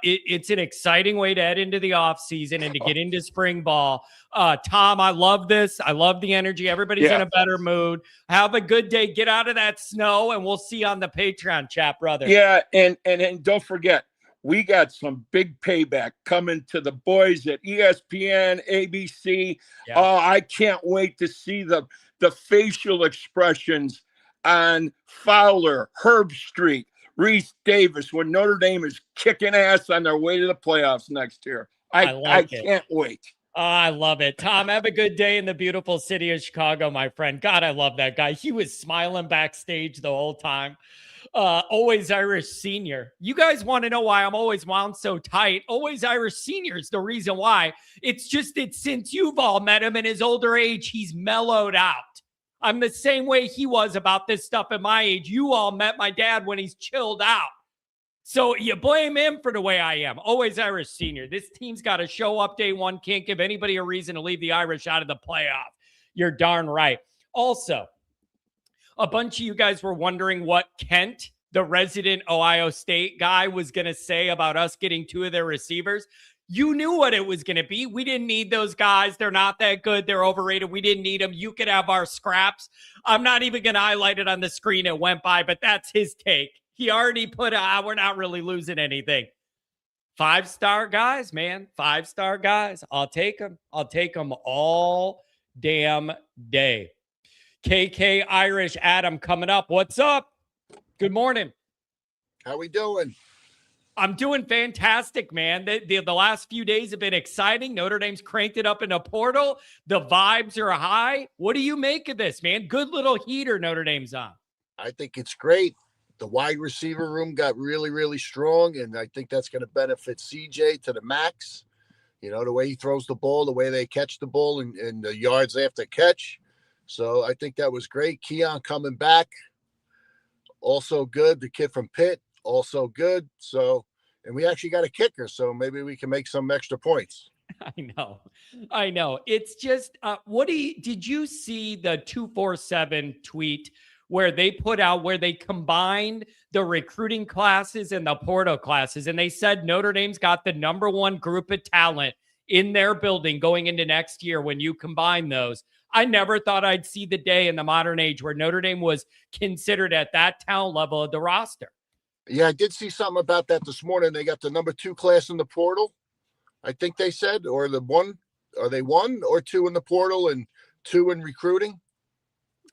It's an exciting way to head into the off season and to get into spring ball. Tom, I love this. I love the energy. Everybody's in a better mood. Have a good day. Get out of that snow, and we'll see you on the Patreon chat, brother. Yeah, and don't forget, we got some big payback coming to the boys at ESPN, ABC. Yeah. Oh, I can't wait to see the facial expressions on Fowler, Herb Street, Reese Davis when Notre Dame is kicking ass on their way to the playoffs next year. I can't wait. I love it. Tom, have a good day in the beautiful city of Chicago, my friend. God, I love that guy. He was smiling backstage the whole time. Always Irish Senior. You guys want to know why I'm always wound so tight? Always Irish Senior is the reason why. It's just that since you've all met him in his older age, he's mellowed out. I'm the same way he was about this stuff at my age. You all met my dad when he's chilled out. So you blame him for the way I am. Always Irish Senior. This team's got to show up day one. Can't give anybody a reason to leave the Irish out of the playoff. You're darn right. Also, a bunch of you guys were wondering what Kent, the resident Ohio State guy, was going to say about us getting 2 of their receivers. You knew what it was going to be. We didn't need those guys. They're not that good. They're overrated. We didn't need them. You could have our scraps. I'm not even going to highlight it on the screen. It went by, but that's his take. He already put we're not really losing anything. 5-star guys, man. 5-star guys. I'll take them. I'll take them all damn day. KK Irish Adam coming up. What's up? Good morning. How we doing? I'm doing fantastic, man. The last few days have been exciting. Notre Dame's cranked it up in a portal. The vibes are high. What do you make of this, man? Good little heater Notre Dame's on. I think it's great. The wide receiver room got really, really strong, and I think that's going to benefit CJ to the max. You know, the way he throws the ball, the way they catch the ball, and the yards after catch. So I think that was great. Keon coming back, also good. The kid from Pitt, also good. So, and we actually got a kicker, so maybe we can make some extra points. I know. It's just, did you see the 247 tweet where they put out, where they combined the recruiting classes and the portal classes? And they said Notre Dame's got the number one group of talent in their building going into next year when you combine those. I never thought I'd see the day in the modern age where Notre Dame was considered at that talent level of the roster. Yeah, I did see something about that this morning. They got the number 2 class in the portal, I think they said, or are they 1 or 2 in the portal and 2 in recruiting?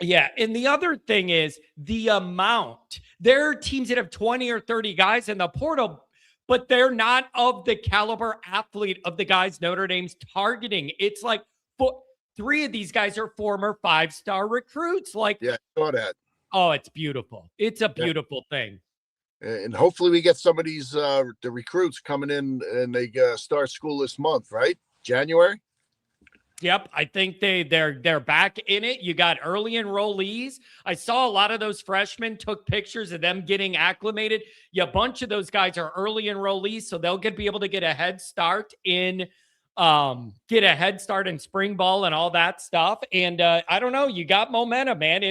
Yeah. And the other thing is the amount. There are teams that have 20 or 30 guys in the portal, but they're not of the caliber athlete of the guys Notre Dame's targeting. It's like 3 of these guys are former 5-star recruits. Like, yeah, I saw that. Oh, it's beautiful. It's a beautiful thing. And hopefully we get some of these the recruits coming in, and they start school this month, right? January. Yep, I think they're back in it. You got early enrollees. I saw a lot of those freshmen took pictures of them getting acclimated. Yeah, a bunch of those guys are early enrollees, so they'll be able to get a head start in spring ball and all that stuff. And I don't know, you got momentum, man.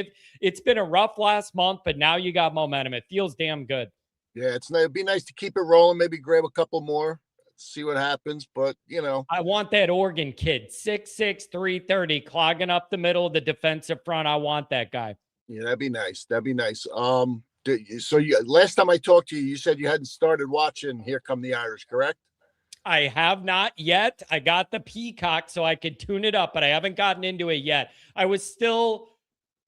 It's been a rough last month, but now you got momentum. It feels damn good. Yeah, it'd be nice to keep it rolling. Maybe grab a couple more, see what happens. But you know, I want that Oregon kid, 6'6", 330, clogging up the middle of the defensive front. I want that guy. Yeah, that'd be nice. So last time I talked to you, you said you hadn't started watching Here Come the Irish, correct? I have not yet. I got the Peacock so I could tune it up, but I haven't gotten into it yet. I was still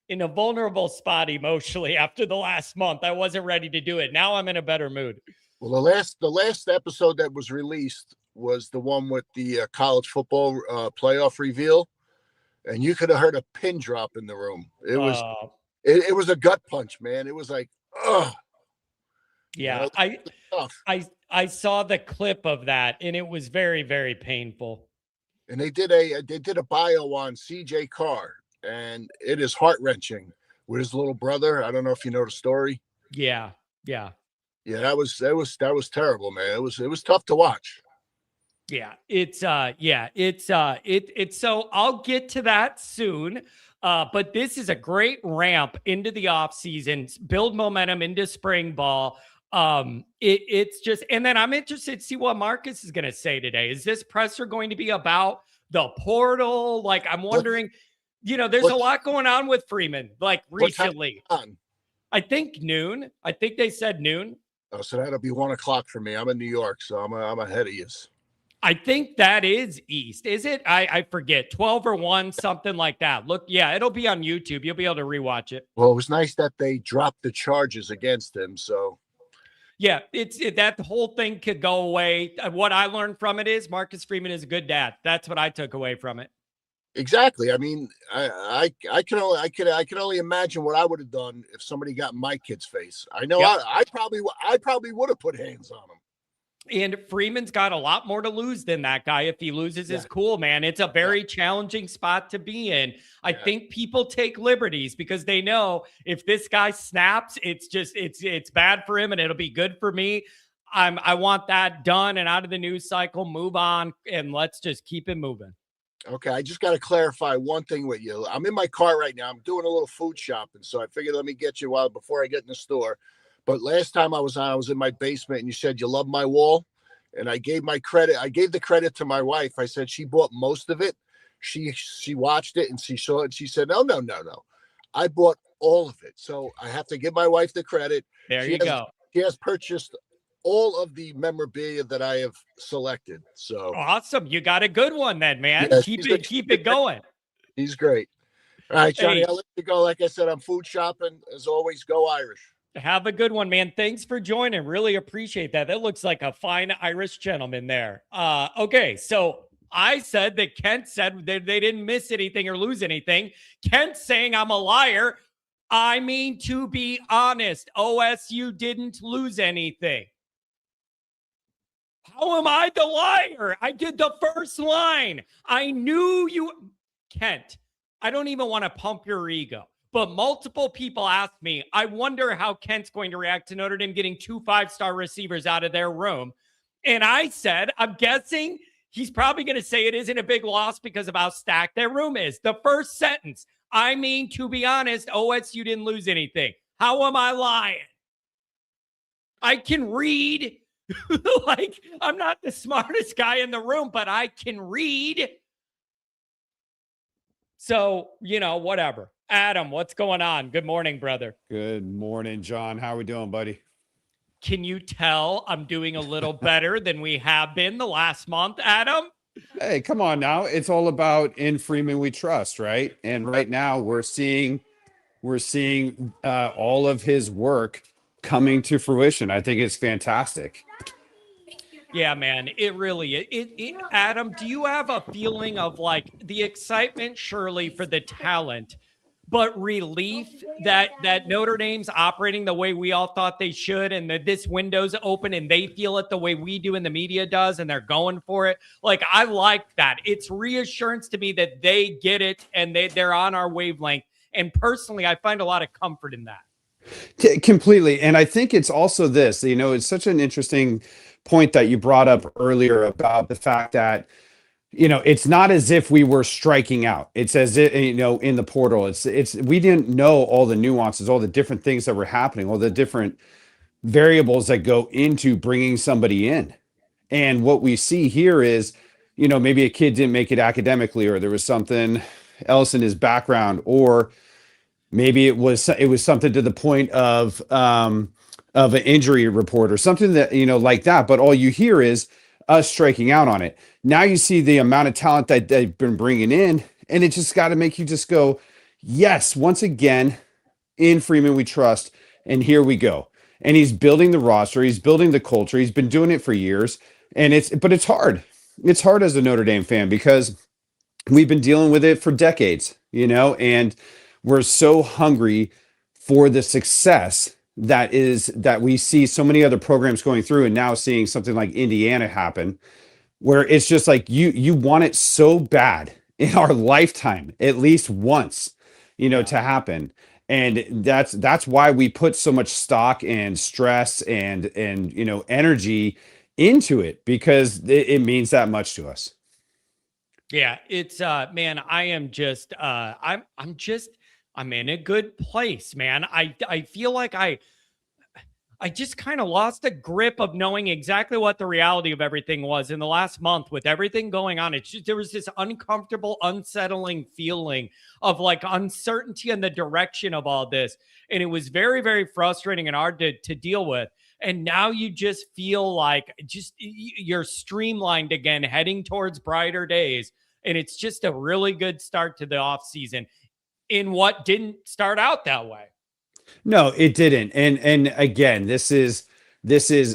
in a vulnerable spot emotionally after the last month. I wasn't ready to do it. Now I'm in a better mood. Well, the last episode that was released was the one with the college football playoff reveal, and you could have heard a pin drop in the room. It was a gut punch, man. It was like, ugh. Yeah, you know, I saw the clip of that, and it was very, very painful. And they did a bio on CJ Carr, and it is heart-wrenching with his little brother. I don't know if you know the story. Yeah. That was terrible, man. It was tough to watch. Yeah, it's so I'll get to that soon. But this is a great ramp into the off season, build momentum into spring ball. It's just, and then I'm interested to see what Marcus is going to say today. Is this presser going to be about the portal? Like, I'm wondering, there's a lot going on with Freeman, like recently. I think noon. I think they said noon. Oh, so that'll be 1 o'clock for me. I'm in New York, so I'm ahead of you. I think that is East. Is it? I forget. 12 or 1, something like that. Look, yeah, it'll be on YouTube. You'll be able to rewatch it. Well, it was nice that they dropped the charges against him. So, yeah, that whole thing could go away. What I learned from it is Marcus Freeman is a good dad. That's what I took away from it. Exactly. I mean, I can only imagine what I would have done if somebody got in my kid's face. I know. Yep. I probably would have put hands on him. And Freeman's got a lot more to lose than that guy. If he loses his cool, man, it's a very challenging spot to be in. I think people take liberties because they know if this guy snaps, it's bad for him and it'll be good for me. I want that done and out of the news cycle, move on, and let's just keep it moving. Okay, I just got to clarify one thing with you. I'm in my car right now. I'm doing a little food shopping, so I figured let me get you before I get in the store. But last time I was in my basement, and you said you love my wall, and I gave my credit. I gave the credit to my wife. I said she bought most of it. She watched it and she saw it. She said, no, I bought all of it. So I have to give my wife the credit. There you go. She has purchased all of the memorabilia that I have selected. So awesome. You got a good one then, man. Yeah, keep it going. He's great. All right, Johnny, I'll let you go. Like I said, I'm food shopping. As always, go Irish. Have a good one, man. Thanks for joining. Really appreciate that. That looks like a fine Irish gentleman there. Okay, so I said that Kent said they didn't miss anything or lose anything. Kent saying I'm a liar. I mean, to be honest, OSU didn't lose anything. How am I the liar? I did the first line. I knew you, Kent. I don't even want to pump your ego, but multiple people asked me, I wonder how Kent's going to react to Notre Dame getting 2 5-star receivers out of their room. And I said, I'm guessing he's probably going to say it isn't a big loss because of how stacked their room is. The first sentence, I mean, to be honest, OSU didn't lose anything. How am I lying? I can read. Like, I'm not the smartest guy in the room, but I can read. So, whatever. Adam, what's going on? Good morning, brother. Good morning, John. How are we doing, buddy? Can you tell I'm doing a little better than we have been the last month, Adam? Hey, come on now. It's all about in Freeman we trust, right? And right now we're seeing all of his work coming to fruition. I think it's fantastic. Yeah, man, it really, Adam, do you have a feeling of like the excitement, surely for the talent, but relief that Notre Dame's operating the way we all thought they should, and that this window's open and they feel it the way we do and the media does, and they're going for it? Like, I like that. It's reassurance to me that they get it and they're on our wavelength. And personally, I find a lot of comfort in that. Completely. And I think it's also this, it's such an interesting point that you brought up earlier about the fact that, it's not as if we were striking out. It's as if, in the portal, it's we didn't know all the nuances, all the different things that were happening, all the different variables that go into bringing somebody in. And what we see here is, maybe a kid didn't make it academically, or there was something else in his background, or maybe it was something to the point of an injury report or something that, like that. But all you hear is us striking out on it. Now you see the amount of talent that they've been bringing in, and it just got to make you just go, yes, once again, in Freeman we trust, and here we go. And he's building the roster, he's building the culture, he's been doing it for years, and it's hard. It's hard as a Notre Dame fan because we've been dealing with it for decades, and we're so hungry for the success that we see so many other programs going through, and now seeing something like Indiana happen, where it's just like you want it so bad in our lifetime, at least once, to happen. And that's why we put so much stock and stress and energy into it, because it means that much to us. Yeah, it's man, I am just I'm in a good place, man. I feel like I just kind of lost a grip of knowing exactly what the reality of everything was in the last month with everything going on. It's just, there was this uncomfortable, unsettling feeling of like uncertainty in the direction of all this. And it was very, very frustrating and hard to deal with. And now you just feel like you're streamlined again, heading towards brighter days. And it's just a really good start to the offseason in what didn't start out that way. No, it didn't. And again, this is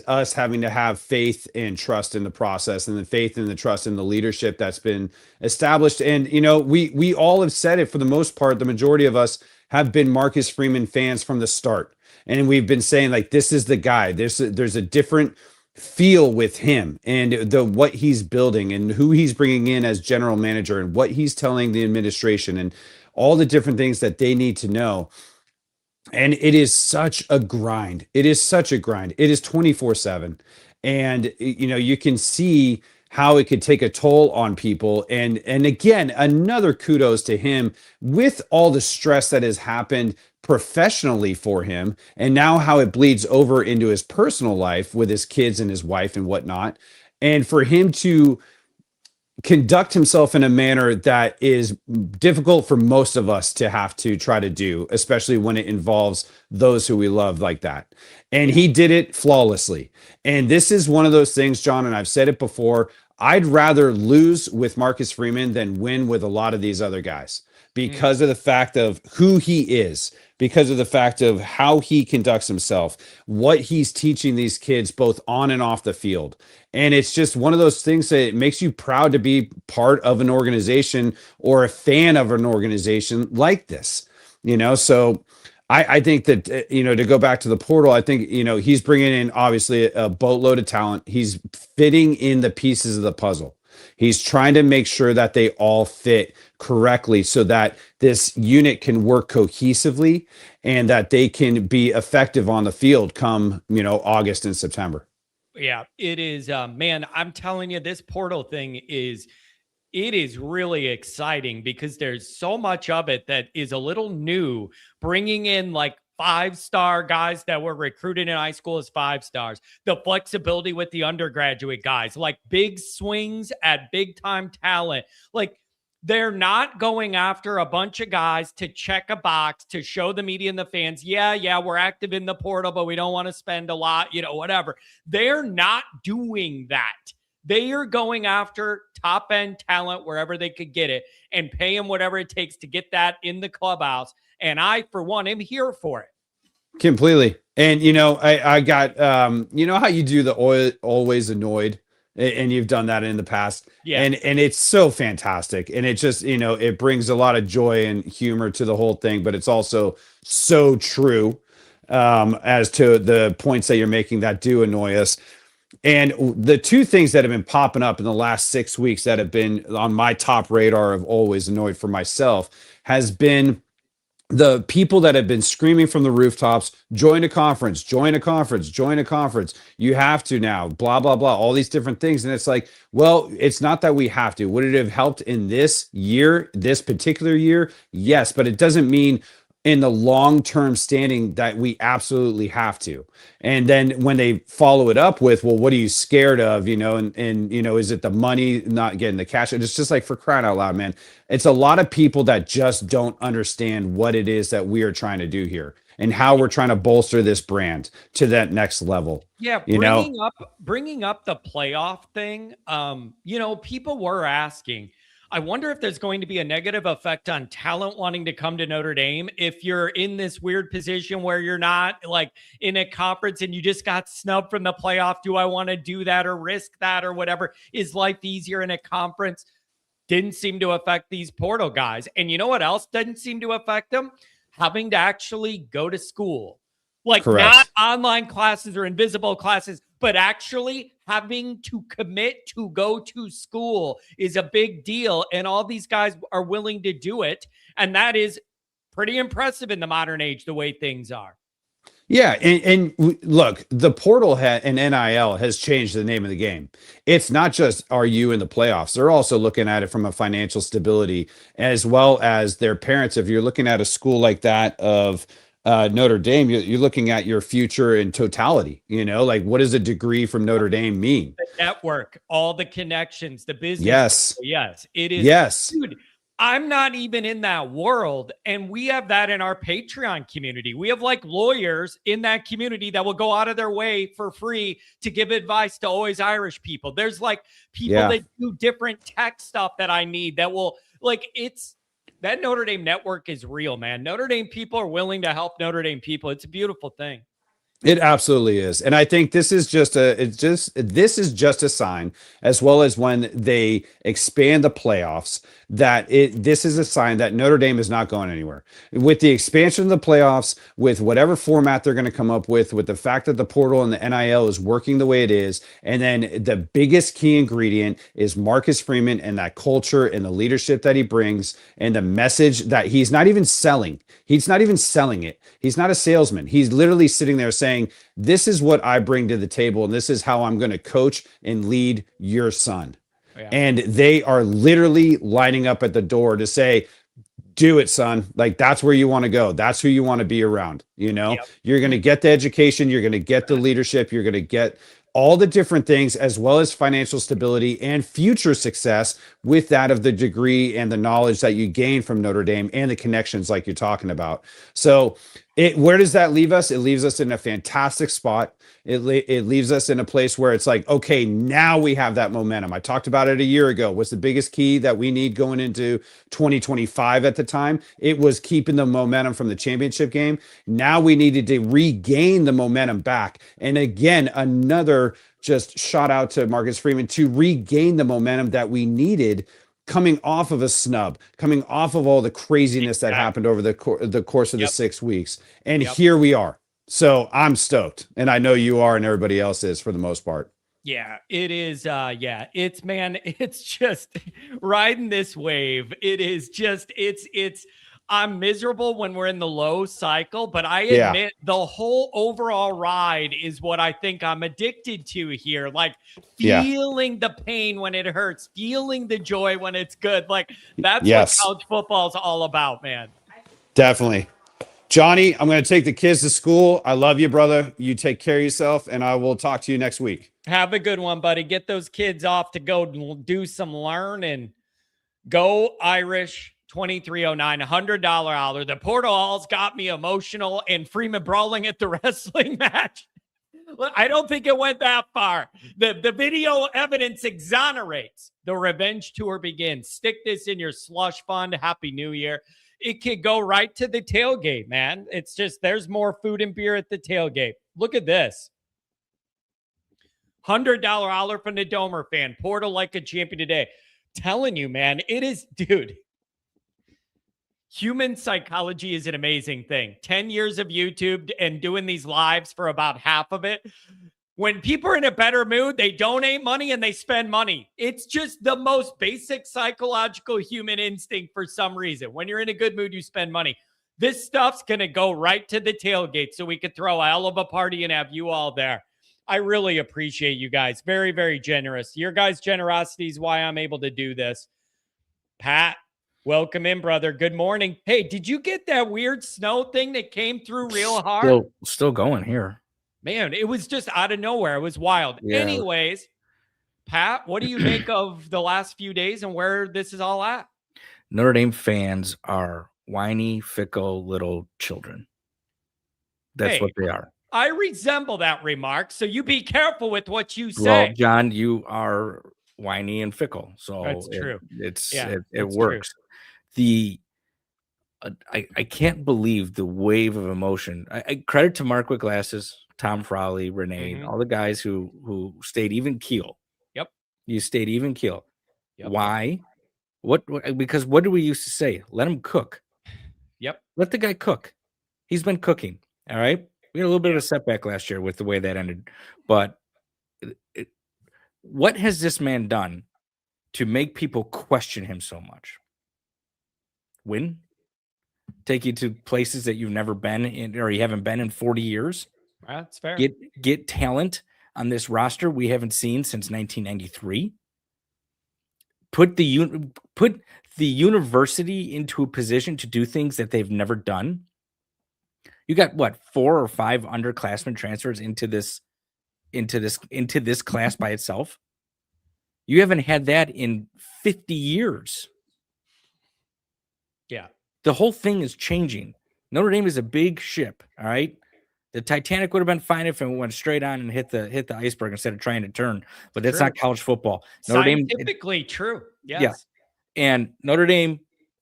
us having to have faith and trust in the process, and the faith and the trust in the leadership that's been established. And, we all have said it for the most part. The majority of us have been Marcus Freeman fans from the start. And we've been saying, like, this is the guy. There's a different feel with him and what he's building and who he's bringing in as general manager and what he's telling the administration and all the different things that they need to know. And it is such a grind. It is such a grind. It is 24/7. And, you can see how it could take a toll on people. And again, another kudos to him with all the stress that has happened professionally for him, and now how it bleeds over into his personal life with his kids and his wife and whatnot. And for him to conduct himself in a manner that is difficult for most of us to have to try to do, especially when it involves those who we love like that. And he did it flawlessly. And this is one of those things, John, and I've said it before, I'd rather lose with Marcus Freeman than win with a lot of these other guys because of the fact of who he is, because of the fact of how he conducts himself, what he's teaching these kids both on and off the field. And it's just one of those things that it makes you proud to be part of an organization or a fan of an organization like this, So I think that, to go back to the portal, I think, he's bringing in obviously a boatload of talent. He's fitting in the pieces of the puzzle. He's trying to make sure that they all fit correctly so that this unit can work cohesively and that they can be effective on the field come, August and September. Yeah, it is. Man, I'm telling you, this portal thing it is really exciting because there's so much of it that is a little new, bringing in like 5-star guys that were recruited in high school as 5 stars, the flexibility with the undergraduate guys, like big swings at big time talent. Like, they're not going after a bunch of guys to check a box to show the media and the fans, yeah, we're active in the portal, but we don't want to spend a lot, whatever. They're not doing that. They are going after top end talent wherever they could get it and pay them whatever it takes to get that in the clubhouse. And I, for one, am here for it. Completely. And, I got, how you do the always annoyed, and you've done that in the past. Yeah. And it's so fantastic. And it just, it brings a lot of joy and humor to the whole thing, but it's also so true, as to the points that you're making that do annoy us. And the two things that have been popping up in the last 6 weeks that have been on my top radar of always annoyed for myself has been the people that have been screaming from the rooftops, join a conference, join a conference, join a conference. You have to now, blah, blah, blah, all these different things. And it's like, well, it's not that we have to. Would it have helped in this year, this particular year? Yes, but it doesn't mean in the long-term standing that we absolutely have to. And then when they follow it up with, well, what are you scared of? And is it the money, not getting the cash? It's just like, for crying out loud, man. It's a lot of people that just don't understand what it is that we are trying to do here and how we're trying to bolster this brand to that next level. Yeah, bringing up the playoff thing. People were asking, I wonder if there's going to be a negative effect on talent wanting to come to Notre Dame if you're in this weird position where you're not like in a conference and you just got snubbed from the playoff. Do I want to do that or risk that or whatever? Is life easier in a conference? Didn't seem to affect these portal guys. And you know what else didn't seem to affect them? Having to actually go to school. Like, correct. Not online classes or invisible classes, but actually having to commit to go to school is a big deal. And all these guys are willing to do it. And that is pretty impressive in the modern age, the way things are. Yeah. And look, the portal and NIL has changed the name of the game. It's not just, are you in the playoffs? They're also looking at it from a financial stability as well as their parents. If you're looking at a school like that of Notre Dame, you're looking at your future in totality. Like, what does a degree from Notre Dame mean? The network, all the connections, the business. Yes, it is. Yes, dude. I'm not even in that world, and we have that in our Patreon community. We have like lawyers in that community that will go out of their way for free to give advice to always Irish people. There's like people that do different tech stuff that I need that will that Notre Dame network is real, man. Notre Dame people are willing to help Notre Dame people. It's a beautiful thing. It absolutely is. And I think this is just a sign, as well as when they expand the playoffs, that this is a sign that Notre Dame is not going anywhere. With the expansion of the playoffs, with whatever format they're going to come up with the fact that the portal and the NIL is working the way it is, and then the biggest key ingredient is Marcus Freeman and that culture and the leadership that he brings and the message that he's not even selling. He's not even selling it. He's not a salesman. He's literally sitting there saying, this is what I bring to the table, and this is how I'm going to coach and lead your son. Yeah. And they are literally lining up at the door to say, do it, son. Like, that's where you want to go. That's who you want to be around. Yep. You're going to get the education. You're going to get the leadership. You're going to get all the different things, as well as financial stability and future success with that of the degree and the knowledge that you gain from Notre Dame and the connections like you're talking about. So where does that leave us? It leaves us in a fantastic spot. It leaves us in a place where it's like, okay, now we have that momentum. I talked about it a year ago. What's the biggest key that we need going into 2025 at the time? It was keeping the momentum from the championship game. Now we needed to regain the momentum back. And again, another just shout out to Marcus Freeman to regain the momentum that we needed coming off of a snub, coming off of all the craziness that Exactly. happened over the course of the Yep. 6 weeks. And Yep. here we are. So I'm stoked. And I know you are, and everybody else is for the most part. Yeah, it is. Yeah, it's, man, it's just riding this wave. It is just, I'm miserable when we're in the low cycle, but I Yeah. admit the whole overall ride is what I think I'm addicted to here. Like Yeah. feeling the pain when it hurts, feeling the joy when it's good. Like that's Yes. what college football is all about, man. Definitely. Johnny, I'm going to take the kids to school. I love you, brother. You take care of yourself, and I will talk to you next week. Have a good one, buddy. Get those kids off to go do some learning. Go Irish. 2309, $100 holler. The portal alls got me emotional, and Freeman brawling at the wrestling match. I don't think it went that far. The video evidence exonerates. The revenge tour begins. Stick this in your slush fund. Happy New Year. It could go right to the tailgate, man. It's just, there's more food and beer at the tailgate. Look at this. $100 holler from the Domer fan. Portal like a champion today. Telling you, man, it is, dude. Human psychology is an amazing thing. 10 years of YouTube and doing these lives for about half of it. When people are in a better mood, they donate money and they spend money. It's just the most basic psychological human instinct for some reason. When you're in a good mood, you spend money. This stuff's going to go right to the tailgate so we could throw a hell of a party and have you all there. I really appreciate you guys. Very, very generous. Your guys' generosity is why I'm able to do this. Pat, welcome in, brother. Good morning. Hey, did you get that weird snow thing that came through real hard? Still going here. Man, it was just out of nowhere. It was wild. Yeah. Anyways, Pat, what do you make of the last few days and where this is all at? Notre Dame fans are whiny, fickle little children. That's what they are. I resemble that remark, so you be careful with what you say. Well, John, you are whiny and fickle, so that's true. It works. True. I can't believe the wave of emotion. I credit to Mark Glasses, Tom Frawley, Renee, all the guys who stayed even keel. Yep, you stayed even keel. Yep. Why? What? Because what do we used to say? Let him cook. Yep. Let the guy cook. He's been cooking. All right. We had a little bit of a setback last year with the way that ended, but what has this man done to make people question him so much? Win? Take you to places that you've never been in, or you haven't been in 40 years. That's fair. Get talent on this roster we haven't seen since 1993. Put the university into a position to do things that they've never done. You got what, 4 or 5 underclassmen transfers into this class by itself. You haven't had that in 50 years. Yeah. The whole thing is changing. Notre Dame is a big ship. All right. The Titanic would have been fine if it went straight on and hit the iceberg instead of trying to turn, but that's not college football. Scientifically true. Yes. Yeah. And Notre Dame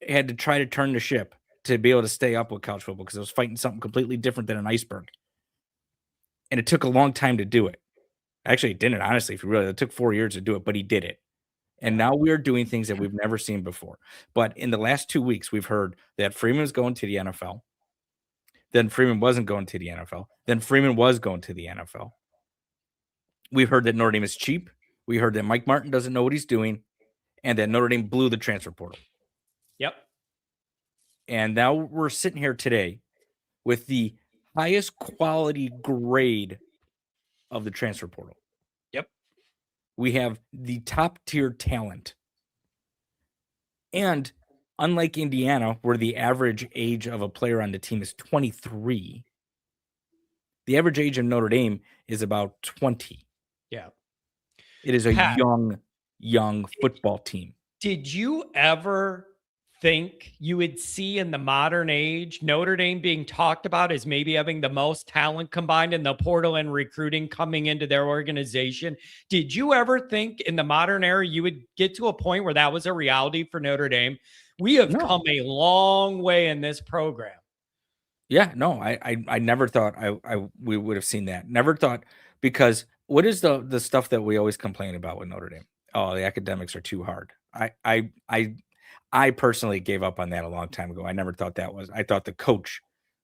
had to try to turn the ship to be able to stay up with college football because it was fighting something completely different than an iceberg. And it took a long time to do it. Actually, it didn't, honestly, it took 4 years to do it, but he did it. And now we are doing things that we've never seen before. But in the last 2 weeks, we've heard that Freeman was going to the NFL. Then Freeman wasn't going to the NFL. Then Freeman was going to the NFL. We've heard that Notre Dame is cheap. We heard that Mike Martin doesn't know what he's doing. And that Notre Dame blew the transfer portal. Yep. And now we're sitting here today with the highest quality grade of the transfer portal. Yep. We have the top tier talent. And unlike Indiana, where the average age of a player on the team is 23, the average age of Notre Dame is about 20. Yeah. It is a young football team. Did you ever think you would see in the modern age Notre Dame being talked about as maybe having the most talent combined in the portal and recruiting coming into their organization? Did you ever think in the modern era you would get to a point where that was a reality for Notre Dame? We have come a long way in this program. Yeah, no, I never thought we would have seen that. Never thought, because what is the stuff that we always complain about with Notre Dame? Oh, the academics are too hard. I personally gave up on that a long time ago. I never thought that was. I thought the coach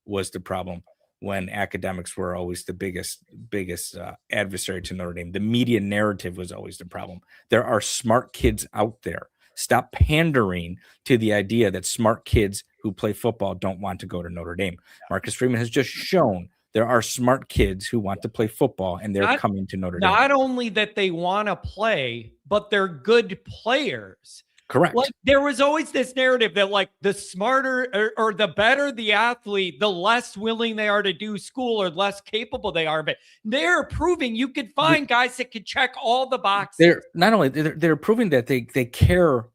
was the problem when academics were always the biggest adversary to Notre Dame. The media narrative was always the problem. There are smart kids out there. Stop pandering to the idea that smart kids who play football don't want to go to Notre Dame. Marcus Freeman has just shown there are smart kids who want to play football, and they're coming to Notre Dame. Not only that they want to play, but they're good players. Correct. Like there was always this narrative that like the smarter or the better the athlete, the less willing they are to do school or less capable they are. But they're proving you could find guys that could check all the boxes. They're not only they're proving that they care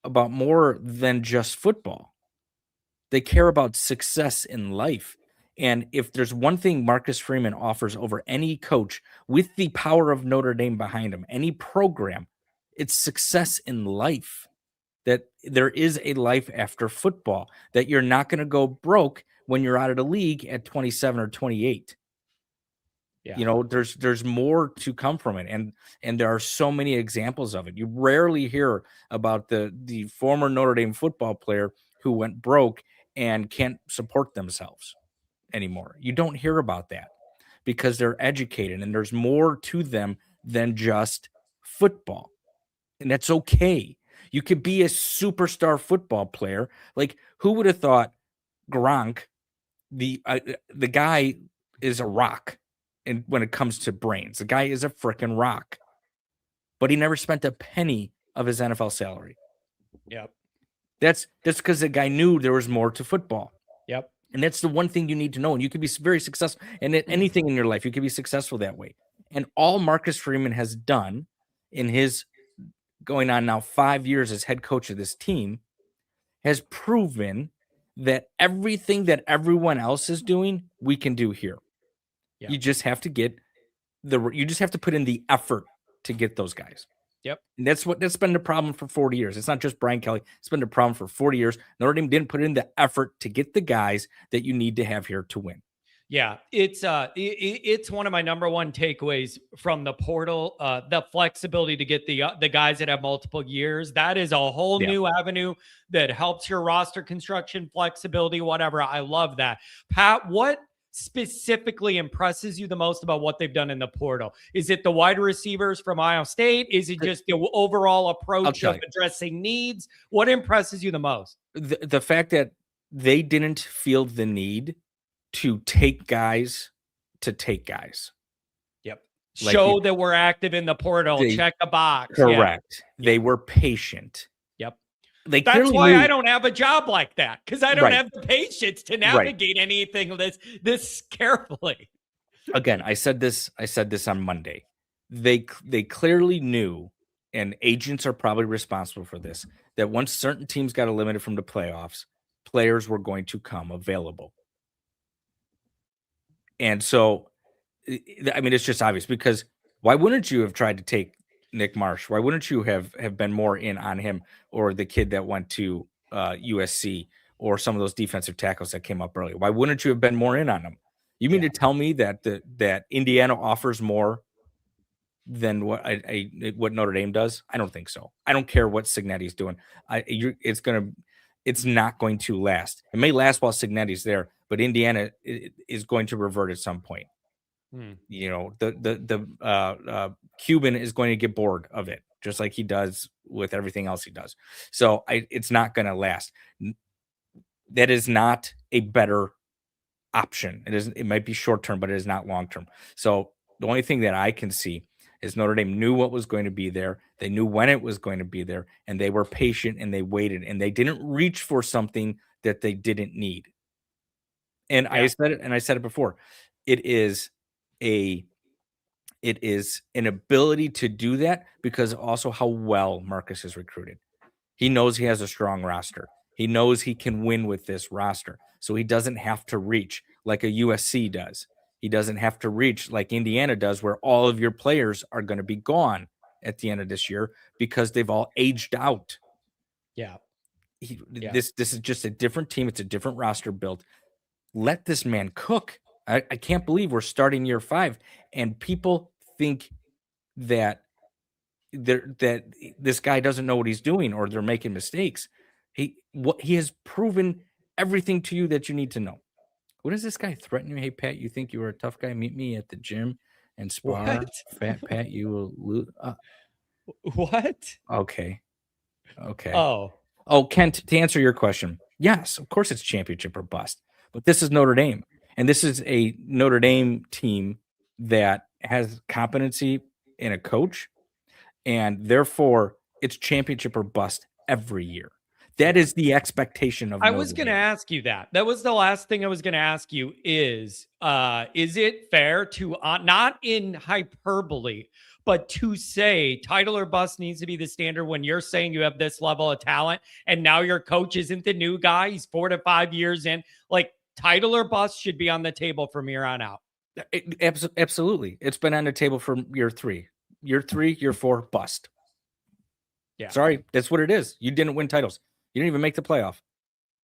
about more than just football. They care about success in life. And if there's one thing Marcus Freeman offers over any coach with the power of Notre Dame behind him, any program, it's success in life. That there is a life after football, that you're not going to go broke when you're out of the league at 27 or 28. Yeah. You know, there's more to come from it. And there are so many examples of it. You rarely hear about the former Notre Dame football player who went broke and can't support themselves anymore. You don't hear about that because they're educated and there's more to them than just football. And that's okay. You could be a superstar football player. Like, who would have thought Gronk, the guy is a rock, and when it comes to brains, the guy is a freaking rock, but he never spent a penny of his NFL salary. Yep. That's because the guy knew there was more to football. Yep. And that's the one thing you need to know. And you can be very successful. And anything in your life, you can be successful that way. And all Marcus Freeman has done in his going on now 5 years as head coach of this team has proven that everything that everyone else is doing, we can do here. Yeah. You just have to you just have to put in the effort to get those guys. Yep. And that's been the problem for 40 years. It's not just Brian Kelly. It's been the problem for 40 years. Notre Dame didn't put in the effort to get the guys that you need to have here to win. Yeah, it's one of my number one takeaways from the portal. The flexibility to get the guys that have multiple years. That is a whole new avenue that helps your roster construction, flexibility, whatever. I love that. Pat, what specifically impresses you the most about what they've done in the portal? Is it the wide receivers from Ohio State? Is it just the overall approach of addressing needs? What impresses you the most? The fact that they didn't feel the need to take guys. Yep. Like show that we're active in the portal. Check the box. Correct. Yeah. They were patient. Yep. That's why I don't have a job like that, because I don't have the patience to navigate anything this carefully. Again, I said this on Monday. They clearly knew, and agents are probably responsible for this, that once certain teams got eliminated from the playoffs, players were going to come available. And so, I mean, it's just obvious, because why wouldn't you have tried to take Nick Marsh? Why wouldn't you have been more in on him, or the kid that went to USC, or some of those defensive tackles that came up early? Why wouldn't you have been more in on them? You mean to tell me that that Indiana offers more than what what Notre Dame does? I don't think so. I don't care what Cignetti's doing. It's not going to last. It may last while Cignetti's there, but Indiana is going to revert at some point. You know, the Cuban is going to get bored of it, just like he does with everything else he does. So it's not going to last. That is not a better option. It might be short term, but it is not long term. So the only thing that I can see is Notre Dame knew what was going to be there. They knew when it was going to be there, and they were patient and they waited, and they didn't reach for something that they didn't need. And I said it before. It is an ability to do that, because also how well Marcus is recruited. He knows he has a strong roster. He knows he can win with this roster. So he doesn't have to reach like a USC does. He doesn't have to reach like Indiana does, where all of your players are going to be gone at the end of this year because they've all aged out. This is just a different team. It's a different roster build. Let this man cook. I can't believe we're starting year 5 and people think that that this guy doesn't know what he's doing or they're making mistakes. He has proven everything to you that you need to know. What does this guy threaten you? Hey, Pat, you think you were a tough guy? Meet me at the gym and spar. What? Fat Pat, you will lose. What? Okay. Oh, Kent, to answer your question, yes, of course it's championship or bust. But this is Notre Dame. And this is a Notre Dame team that has competency in a coach. And therefore, it's championship or bust every year. That is the expectation of I Notre was going to Dame. ask you that. That was the last thing I was going to ask you is it fair to, not in hyperbole, but to say title or bust needs to be the standard when you're saying you have this level of talent and now your coach isn't the new guy, he's 4 to 5 years in, like title or bust should be on the table from here on out. Absolutely. It's been on the table for year 3. Year 3, year 4, bust. Yeah. Sorry, that's what it is. You didn't win titles. You didn't even make the playoff.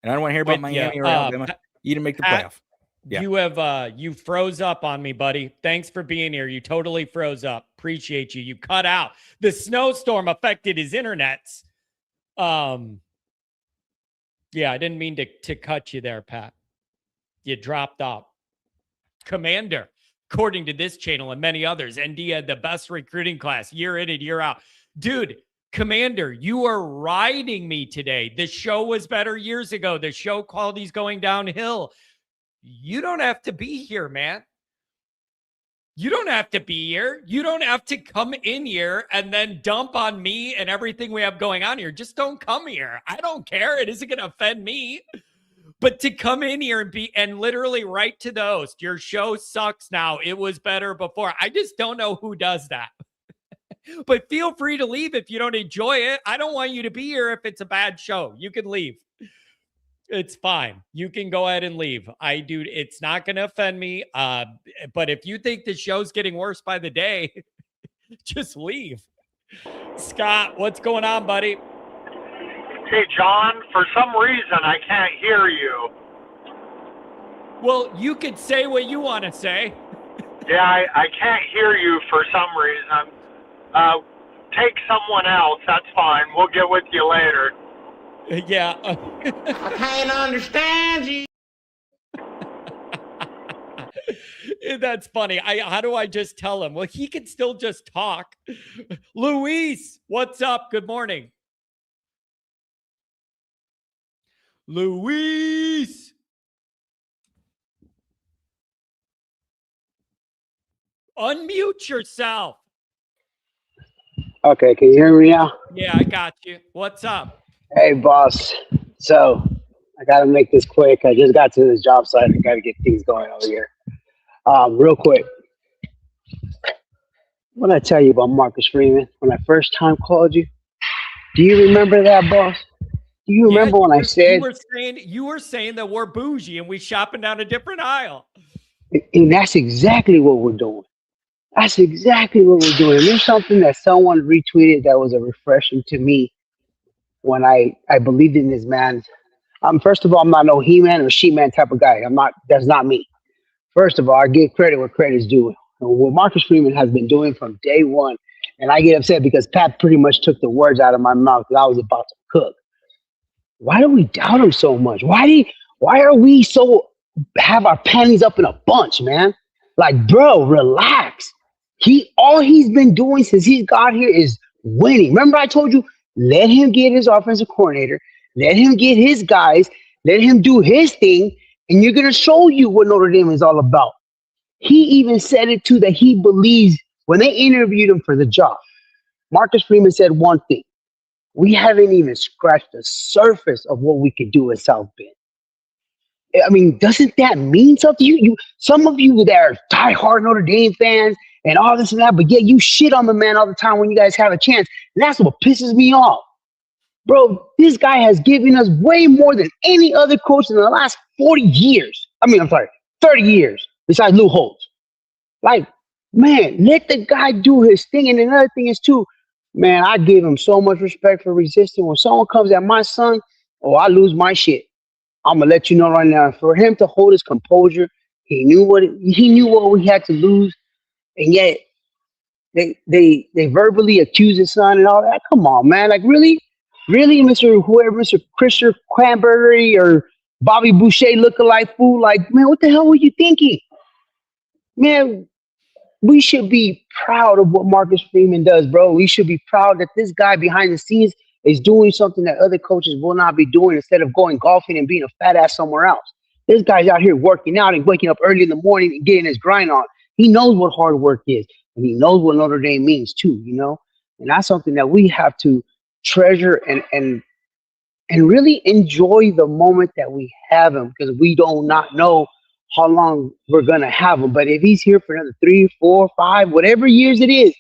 And I don't want to hear about Miami or Alabama. You didn't make the playoff. Yeah. You have you froze up on me, buddy. Thanks for being here. You totally froze up. Appreciate you. You cut out. The snowstorm affected his internets. Yeah, I didn't mean to cut you there, Pat. You dropped off. Commander, according to this channel and many others, ND had the best recruiting class year in and year out. Dude, Commander, you are riding me today. The show was better years ago. The show quality's going downhill. You don't have to be here, man. You don't have to be here. You don't have to come in here and then dump on me and everything we have going on here. Just don't come here. I don't care. It isn't going to offend me. But to come in here and literally write to the host, your show sucks now. It was better before. I just don't know who does that. But feel free to leave if you don't enjoy it. I don't want you to be here if it's a bad show. You can leave. It's fine. You can go ahead and leave. It's not going to offend me. But if you think the show's getting worse by the day, just leave. Scott, what's going on, buddy? Hey, John, for some reason, I can't hear you. Well, you could say what you want to say. Yeah, I can't hear you for some reason. Take someone else. That's fine. We'll get with you later. Yeah. I can't understand you. That's funny. How do I just tell him? Well, he can still just talk. Luis, what's up? Good morning. Luis. Unmute yourself. Okay, can you hear me now? Yeah, I got you. What's up? Hey, boss. So I got to make this quick. I just got to this job site. I got to get things going over here. Real quick. What did I tell you about Marcus Freeman when I first time called you? Do you remember that, boss? Do you remember when I said you were saying that we're bougie and we shopping down a different aisle? And that's exactly what we're doing. That's exactly what we're doing. There's something that someone retweeted that was a refreshing to me when I believed in this man. First of all, I'm not no he-man or she-man type of guy. That's not me. First of all, I give credit where credit is due. What Marcus Freeman has been doing from day one, and I get upset because Pat pretty much took the words out of my mouth that I was about to cook. Why do we doubt him so much? Why are we so have our panties up in a bunch, man? Like, bro, relax. All he's been doing since he's got here is winning. Remember I told you, let him get his offensive coordinator, let him get his guys, let him do his thing, and you're going to show you what Notre Dame is all about. He even said it too, that he believes when they interviewed him for the job. Marcus Freeman said one thing: we haven't even scratched the surface of what we could do at South Bend. I mean, doesn't that mean something? You some of you that are diehard Notre Dame fans and all this and that, but yet you shit on the man all the time when you guys have a chance. And that's what pisses me off. Bro, this guy has given us way more than any other coach in the last 40 years. 30 years, besides Lou Holtz. Like, man, let the guy do his thing. And another thing is, too, man, I give him so much respect for resisting. When someone comes at my son, I lose my shit. I'm going to let you know right now. For him to hold his composure, he knew what we had to lose. And yet, they verbally accuse his son and all that. Come on, man. Like really, Mr. Christian Cranberry or Bobby Boucher lookalike fool. Like, man, what the hell were you thinking? Man, we should be proud of what Marcus Freeman does, bro. We should be proud that this guy behind the scenes is doing something that other coaches will not be doing instead of going golfing and being a fat ass somewhere else. This guy's out here working out and waking up early in the morning and getting his grind on. He knows what hard work is, and he knows what Notre Dame means too, you know? And that's something that we have to treasure and really enjoy the moment that we have him, because we do not know how long we're gonna have him. But if he's here for another 3, 4, 5, whatever years it is,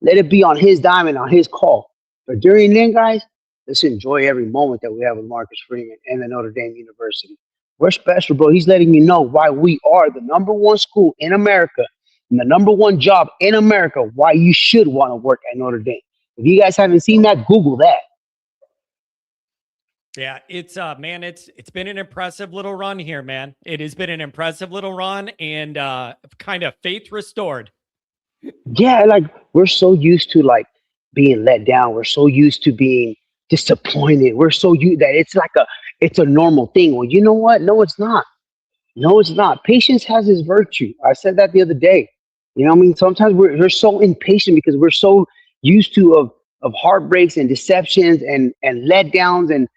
let it be on his dime and on his call. But during then, guys, let's enjoy every moment that we have with Marcus Freeman and the Notre Dame University. We're special, bro. He's letting you know why we are the #1 school in America and the #1 job in America, why you should want to work at Notre Dame. If you guys haven't seen that, Google that. Yeah, it's man, it's been an impressive little run here, man. It has been an impressive little run and kind of faith restored. Yeah, like we're so used to like being let down. We're so used to being disappointed. We're so used that it's a normal thing. Well, you know what? No, it's not. No, it's not. Patience has its virtue. I said that the other day. You know what I mean? Sometimes we're so impatient because we're so used to of heartbreaks and deceptions and letdowns and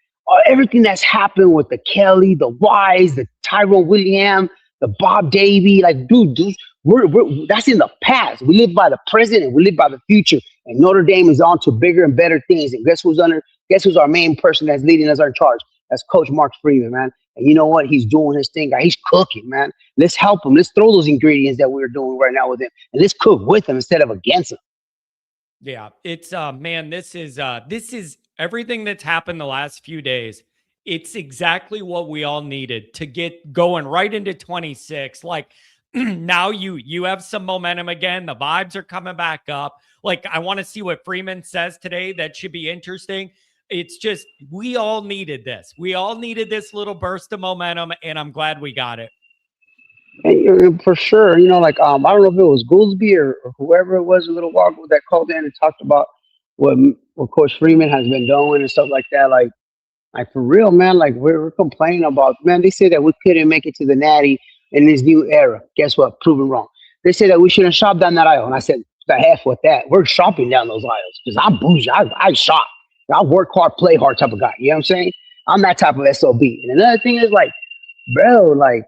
everything that's happened with the Kelly, the Wise, the Tyrone Williams, the Bob Davy. Like, dude, we're that's in the past. We live by the present and we live by the future. And Notre Dame is on to bigger and better things. And guess who's our main person that's leading us our charge? That's Coach Mark Freeman, man. And you know what? He's doing his thing. He's cooking, man. Let's help him. Let's throw those ingredients that we're doing right now with him, and let's cook with him instead of against him. Yeah, it's man, this is everything that's happened the last few days. It's exactly what we all needed to get going right into 26. Like now you have some momentum again. The vibes are coming back up. Like I want to see what Freeman says today. That should be interesting. It's just, we all needed this. We all needed this little burst of momentum, and I'm glad we got it. And for sure, you know, like I don't know if it was Goolsby or whoever it was a little while ago that called in and talked about what Coach Freeman has been doing and stuff like that. Like for real, man, like we're complaining about, man, they say that we couldn't make it to the Natty in this new era. Guess what? Proven wrong. They say that we shouldn't shop down that aisle. And I said, the heck with that. We're shopping down those aisles because I'm bougie. I shop. I work hard, play hard type of guy. You know what I'm saying? I'm that type of SOB. And another thing is like, bro, like,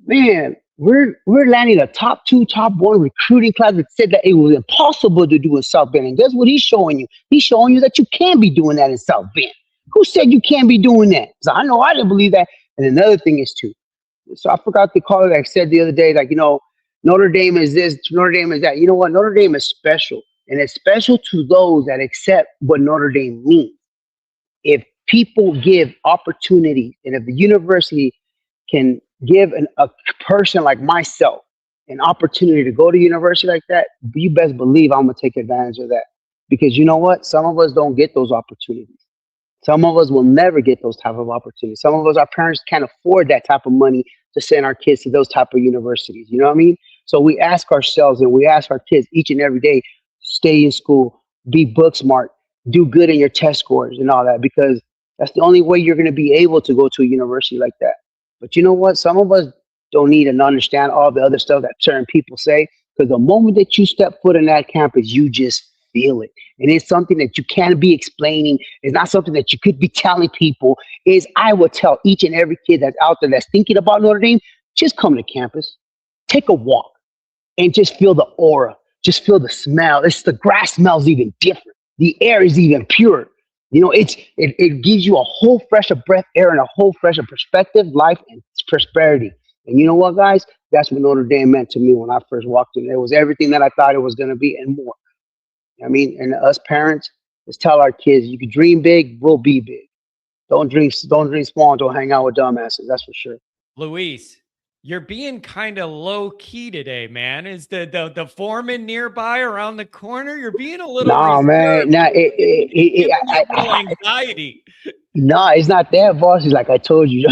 man, we're landing a top 2, top 1 recruiting class that said that it was impossible to do in South Bend. And guess what he's showing you? He's showing you that you can be doing that in South Bend. Who said you can't be doing that? So I know I didn't believe that. And another thing is too. So I forgot the caller that said the other day, like, you know, Notre Dame is this, Notre Dame is that. You know what? Notre Dame is special. And it's special to those that accept what Notre Dame means. If people give opportunity, and if the university can give a person like myself an opportunity to go to university like that, you best believe I'm going to take advantage of that. Because you know what? Some of us don't get those opportunities. Some of us will never get those type of opportunities. Some of us, our parents can't afford that type of money to send our kids to those type of universities. You know what I mean? So we ask ourselves and we ask our kids each and every day, stay in school, be book smart, do good in your test scores and all that, because that's the only way you're going to be able to go to a university like that. But you know what? Some of us don't need to understand all the other stuff that certain people say, because the moment that you step foot in that campus, you just feel it. And it's something that you can't be explaining. It's not something that you could be telling people. I will tell each and every kid that's out there that's thinking about Notre Dame, just come to campus, take a walk, and just feel the aura. Just feel the smell. The grass smells even different. The air is even pure. You know, it gives you a whole fresh of breath, air, and a whole fresh of perspective, life, and prosperity. And you know what, guys? That's what Notre Dame meant to me when I first walked in. It was everything that I thought it was going to be and more. I mean, and us parents, let's tell our kids, you can dream big, we'll be big. Don't dream small, don't hang out with dumbasses. That's for sure. Luis, you're being kind of low key today, man. Is the foreman nearby around the corner? You're being a little man. Nah, anxiety. No, it's not that, boss. It's like I told you,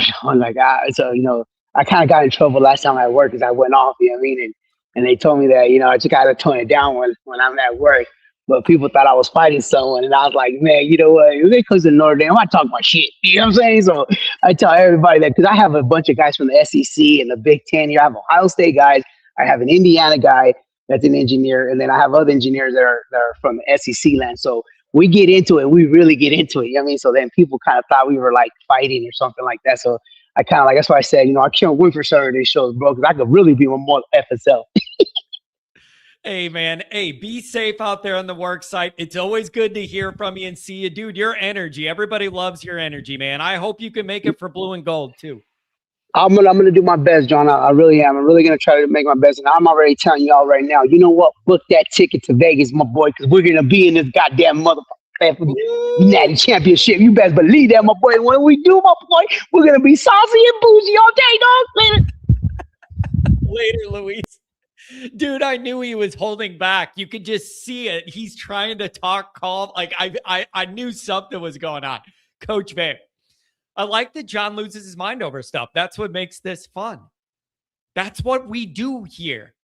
so you know, I kind of got in trouble last time at work because I went off. You know what I mean? And And they told me that, I just got to tone it down when I'm at work. But people thought I was fighting someone. And I was like, man, you know what? When it comes to Notre Dame, I'm not talking about shit. You know what I'm saying? So I tell everybody that because I have a bunch of guys from the SEC and the Big Ten here. I have Ohio State guys. I have an Indiana guy that's an engineer. And then I have other engineers that are from the SEC land. So we get into it. We really get into it. You know what I mean? So then people kind of thought we were like fighting or something like that. So I kind of like, that's why I said, I can't wait for some of these shows, bro, because I could really be my more FSL. Hey, man. Hey, be safe out there on the work site. It's always good to hear from you and see you. Dude, your energy. Everybody loves your energy, man. I hope you can make it for blue and gold, too. I'm gonna do my best, John. I really am. I'm really gonna try to make my best, and I'm already telling y'all right now. You know what? Book that ticket to Vegas, my boy, because we're gonna be in this goddamn motherfucker Natty Championship. You best believe that, my boy. When we do, my boy, we're gonna be saucy and bougie all day, dog. Later, Luis. Dude, I knew he was holding back. You could just see it. He's trying to talk calm. Like I knew something was going on. Coach Van. I like that John loses his mind over stuff. That's what makes this fun. That's what we do here.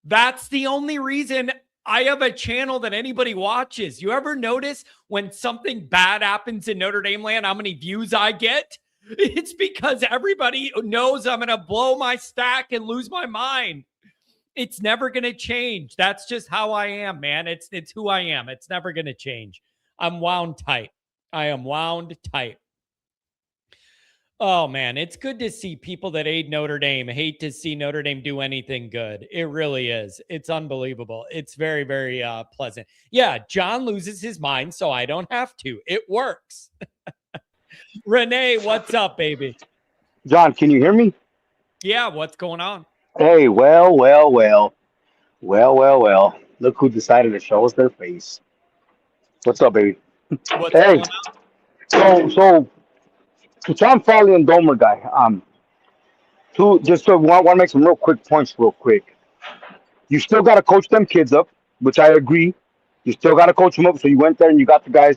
That's the only reason I have a channel that anybody watches. You ever notice when something bad happens in Notre Dame land, how many views I get? It's because everybody knows I'm going to blow my stack and lose my mind. It's never going to change. That's just how I am, man. It's who I am. It's never going to change. I'm wound tight. I am wound tight. Oh, man, it's good to see people that hate Notre Dame hate to see Notre Dame do anything good. It really is. It's unbelievable. It's very, very pleasant. Yeah, John loses his mind, so I don't have to. It works. Renee, what's up, baby? John, can you hear me? Yeah, what's going on? Hey, well. Look who decided to show us their face. What's up, baby? What's Hey, going on? so to Tom Farley and Domer guy, want to make some real quick points, real quick. You still got to coach them kids up, which I agree. You still got to coach them up. So you went there and you got the guys.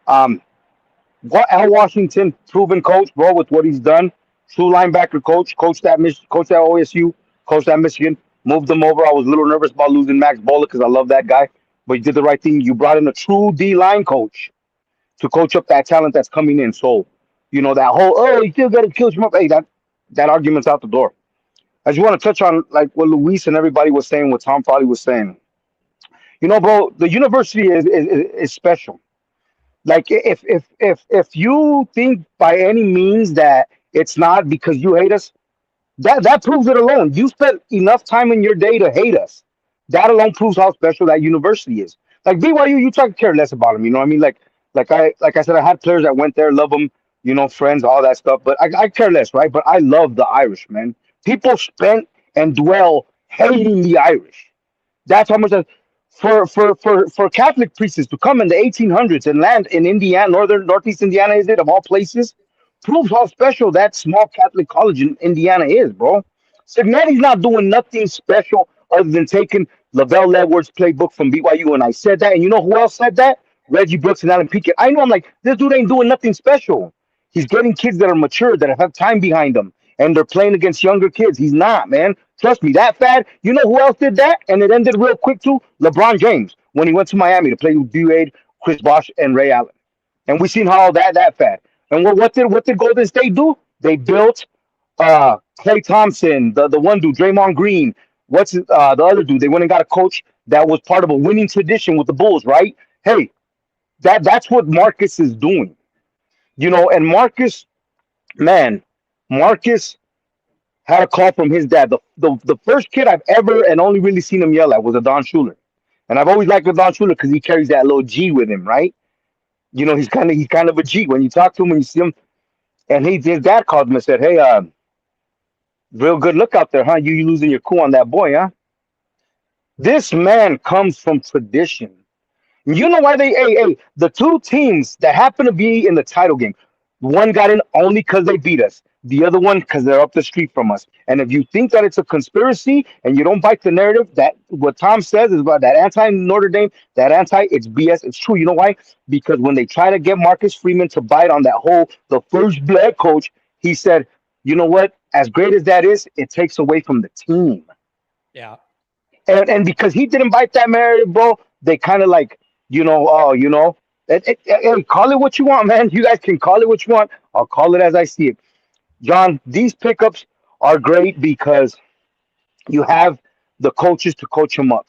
What Al Washington, proven coach, bro, with what he's done. True linebacker coach that OSU, coach that Michigan, moved them over. I was a little nervous about losing Max Bola because I love that guy, but you did the right thing. You brought in a true D line coach to coach up that talent that's coming in. So, that whole, you still got to coach them up. Hey, that argument's out the door. I just want to touch on like what Luis and everybody was saying, what Tom Farley was saying. Bro, the university is special. Like if you think by any means that it's not because you hate us, that proves it alone. You spent enough time in your day to hate us. That alone proves how special that university is. Like BYU, you try to care less about them. You know what I mean? Like I said, I had players that went there, love them, friends, all that stuff. But I care less, right? But I love the Irish, man. People spent and dwell hating the Irish. That's how much. For Catholic priests to come in the 1800s and land in Indiana, northeast Indiana, is it of all places, proves how special that small Catholic college in Indiana is, bro. Signetti's not doing nothing special other than taking Lavelle Edwards' playbook from BYU, and I said that. And you know who else said that? Reggie Brooks and Alan Pickett. I know. I'm like, this dude ain't doing nothing special. He's getting kids that are mature, that have time behind them, and they're playing against younger kids. He's not, man. Trust me, that fad. You know who else did that? And it ended real quick too? LeBron James, when he went to Miami to play with D-Wade, Chris Bosh, and Ray Allen. And we seen how that fad. And what did Golden State do? They built Klay Thompson, the one dude, Draymond Green. The other dude? They went and got a coach that was part of a winning tradition with the Bulls, right? Hey, that's what Marcus is doing. And Marcus had a call from his dad. The first kid I've ever and only really seen him yell at was a Don Schuler. And I've always liked Don Schuler because he carries that little G with him, right? He's kind of a G. When you talk to him, when you see him, and his dad called him and said, "Hey, real good look out there, huh? You losing your cool on that boy, huh?" This man comes from tradition. You know why the two teams that happen to be in the title game, one got in only because they beat us. The other one because they're up the street from us. And if you think that it's a conspiracy and you don't bite the narrative, that what Tom says is about that anti-Notre Dame, it's BS. It's true. You know why? Because when they try to get Marcus Freeman to bite on the first black coach, he said, you know what? As great as that is, it takes away from the team. Yeah. And because he didn't bite that marriage, bro, they kind of like, call it what you want, man. You guys can call it what you want. I'll call it as I see it. John, these pickups are great because you have the coaches to coach them up.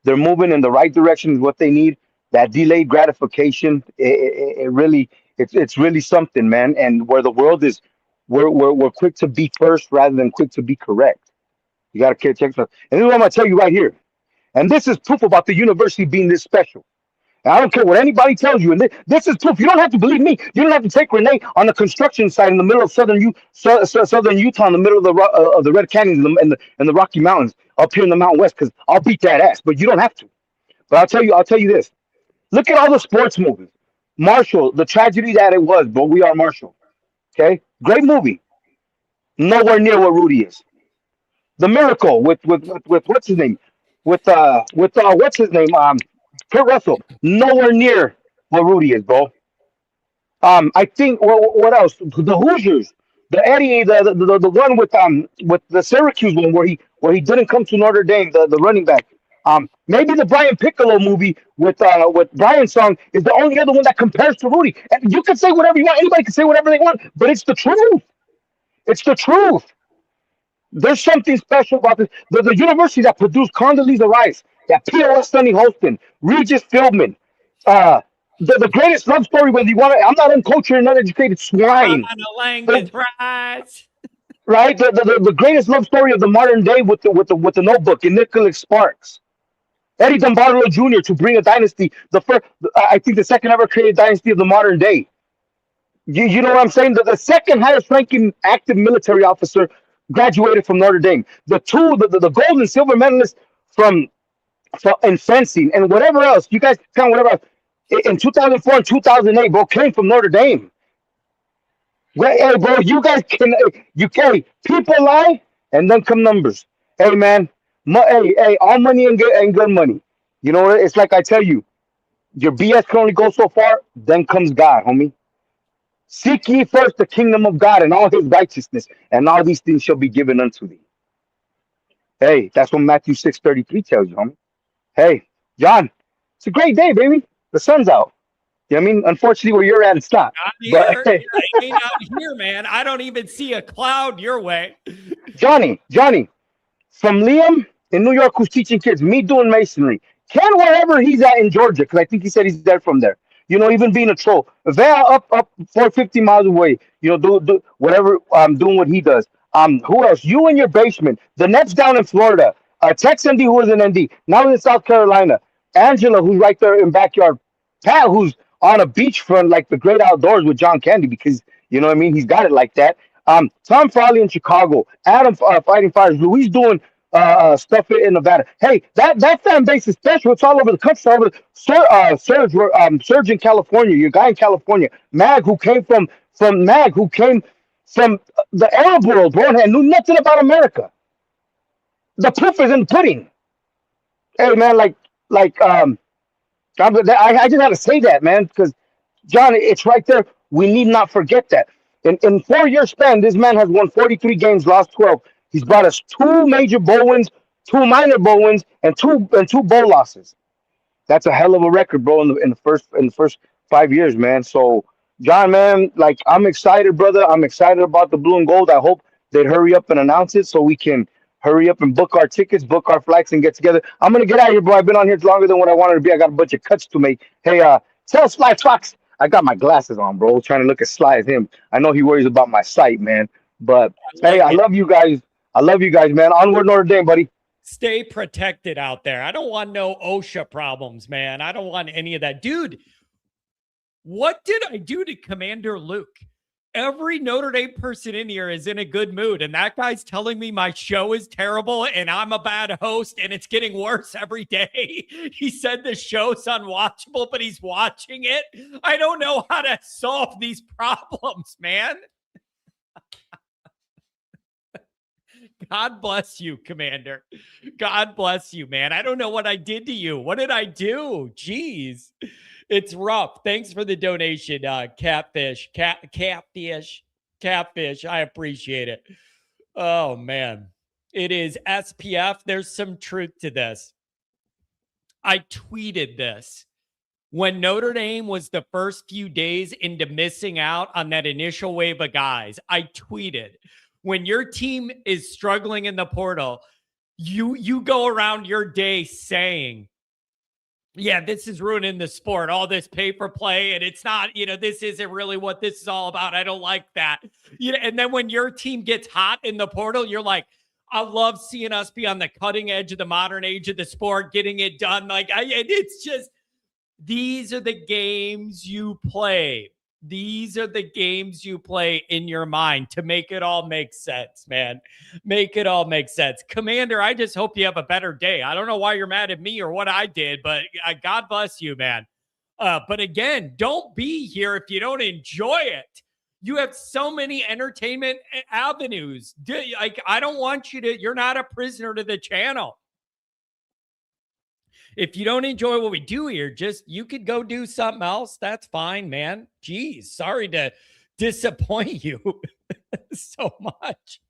They're moving in the right direction is what they need. That delayed gratification, it really, it's really something, man. And where the world is, we're quick to be first rather than quick to be correct. You got to check stuff. And this is what I'm gonna tell you right here. And this is proof about the university being this special. And I don't care what anybody tells you. And this is proof. You don't have to believe me. You don't have to take Renee on the construction site in the middle of southern Utah, in the middle of the Red Canyons and the Rocky Mountains up here in the Mountain West, because I'll beat that ass. But you don't have to. But I'll tell you this. Look at all the sports movies. Marshall, the tragedy that it was, bro. We Are Marshall. Okay, great movie. Nowhere near what Rudy is. The Miracle with what's his name? With what's his name? Kurt Russell. Nowhere near what Rudy is, bro. I think what else? The Hoosiers, the Eddie, the one with the Syracuse one where he didn't come to Notre Dame, the running back. Maybe the Brian Piccolo movie with Brian's song is the only other one that compares to Rudy. And you can say whatever you want. Anybody can say whatever they want, but it's the truth. It's the truth. There's something special about this. The university that produced Condoleezza Rice, that POS Sonny Holston, Regis Philbin, the greatest love story, whether you want to, I'm not uncultured and uneducated swine. On a language, right? Right? The greatest love story of the modern day with the Notebook and Nicholas Sparks. Eddie Dumbartolo Jr. to bring a dynasty, I think the second ever created dynasty of the modern day. You know what I'm saying? The second highest ranking active military officer graduated from Notre Dame. The gold and silver medalists from in fencing and whatever else. You guys count whatever else. In 2004 and 2008, bro, came from Notre Dame. Hey, bro, you guys can people lie and then come numbers. Hey, man, all money and good money. You know what? It's like I tell you, your BS can only go so far. Then comes God, homie. Seek ye first the kingdom of God and all his righteousness, and all these things shall be given unto thee. Hey, that's what Matthew 6:33 tells you, homie. Hey, John, it's a great day, baby. The sun's out. You know what I mean? Unfortunately, where you're at, it's not. Not here. It ain't out here, man. I don't even see a cloud your way. Johnny, from Liam in New York, who's teaching kids, me doing masonry. Ken, wherever he's at in Georgia, because I think he said he's there from there. You know, even being a troll. They're up 450 miles away. You know, do whatever. Doing what he does. Who else? You in your basement. The Nets down in Florida. Tex ND, who was in ND. Now in South Carolina. Angela, who's right there in backyard. Pat, who's on a beachfront like the great outdoors with John Candy, because you know what I mean. He's got it like that. Tom Farley in Chicago. Adam Fighting Fires. Luis doing stuff in Nevada. Hey, that fan base is special. It's all over the country. All over Serge in California. Your guy in California. Mag, who came from the Arab world, bro, and knew nothing about America. The proof is in the pudding. Hey, man, I just had to say that, man, because John, it's right there. We need not forget that. In 4 year span, this man has won 43 games, lost 12. He's brought us 2 major bowl wins, 2 minor bowl wins, and two bowl losses. That's a hell of a record, bro. In the first 5 years, man. So, John, man, I'm excited, brother. I'm excited about the blue and gold. I hope they'd hurry up and announce it so we can hurry up and book our tickets, book our flights, and get together. I'm gonna get out of here, bro. I've been on here longer than what I wanted to be. I got a bunch of cuts to make. Hey, tell Sly Fox I got my glasses on, bro. Trying to look as sly as him. I know he worries about my sight, man. But hey, I love you guys. I love you guys, man. Onward Notre Dame, buddy. Stay protected out there. I don't want no OSHA problems, man. I don't want any of that. Dude, what did I do to Commander Luke? Every Notre Dame person in here is in a good mood, and that guy's telling me my show is terrible and I'm a bad host and it's getting worse every day. He said the show's unwatchable, but he's watching it. I don't know how to solve these problems, man. God bless you, Commander. God bless you, man. I don't know what I did to you. What did I do? Jeez. It's rough. Thanks for the donation, Catfish. Catfish. I appreciate it. Oh, man. It is SPF. There's some truth to this. I tweeted this. When Notre Dame was the first few days into missing out on that initial wave of guys, I tweeted, when your team is struggling in the portal, you go around your day saying, yeah, this is ruining the sport, all this pay for play, and it's not, this isn't really what this is all about. I don't like that. And then when your team gets hot in the portal, you're like, I love seeing us be on the cutting edge of the modern age of the sport, getting it done. It's just, these are the games you play. These are the games you play in your mind to make it all make sense, man. Make it all make sense. Commander, I just hope you have a better day. I don't know why you're mad at me or what I did, but God bless you, man. But again, don't be here if you don't enjoy it. You have so many entertainment avenues. I don't want you to, you're not a prisoner to the channel. If you don't enjoy what we do here, you could go do something else. That's fine, man. Geez, sorry to disappoint you so much.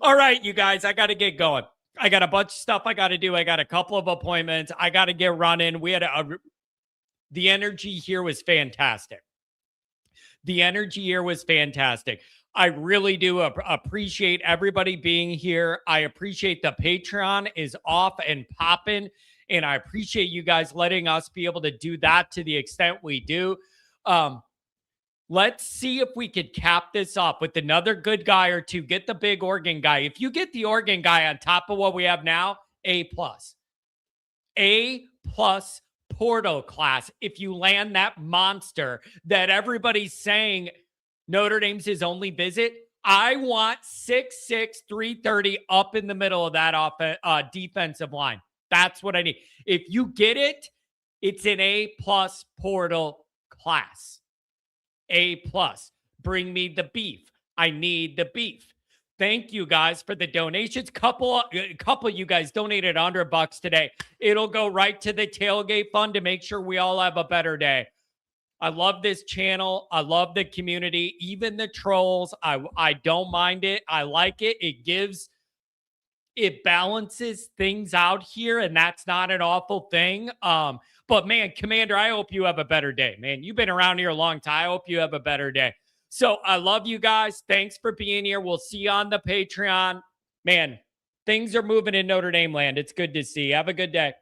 All right, you guys, I got to get going. I got a bunch of stuff I got to do. I got a couple of appointments. I got to get running. We had the energy here was fantastic. The energy here was fantastic. I really do appreciate everybody being here. I appreciate the Patreon is off and popping, and I appreciate you guys letting us be able to do that to the extent we do. Let's see if we could cap this up with another good guy or two. Get the big Oregon guy. If you get the Oregon guy on top of what we have now, A+. A+ portal class. If you land that monster that everybody's saying Notre Dame's his only visit, I want 6'6", 330 up in the middle of that defensive line. That's what I need. If you get it, it's an A+ portal class. A+. Bring me the beef. I need the beef. Thank you guys for the donations. Couple of you guys donated $100 today. It'll go right to the tailgate fund to make sure we all have a better day. I love this channel. I love the community, even the trolls. I don't mind it. I like it. It balances things out here, and that's not an awful thing. But man, Commander, I hope you have a better day, man. You've been around here a long time. I hope you have a better day. So I love you guys. Thanks for being here. We'll see you on the Patreon. Man, things are moving in Notre Dame land. It's good to see. Have a good day.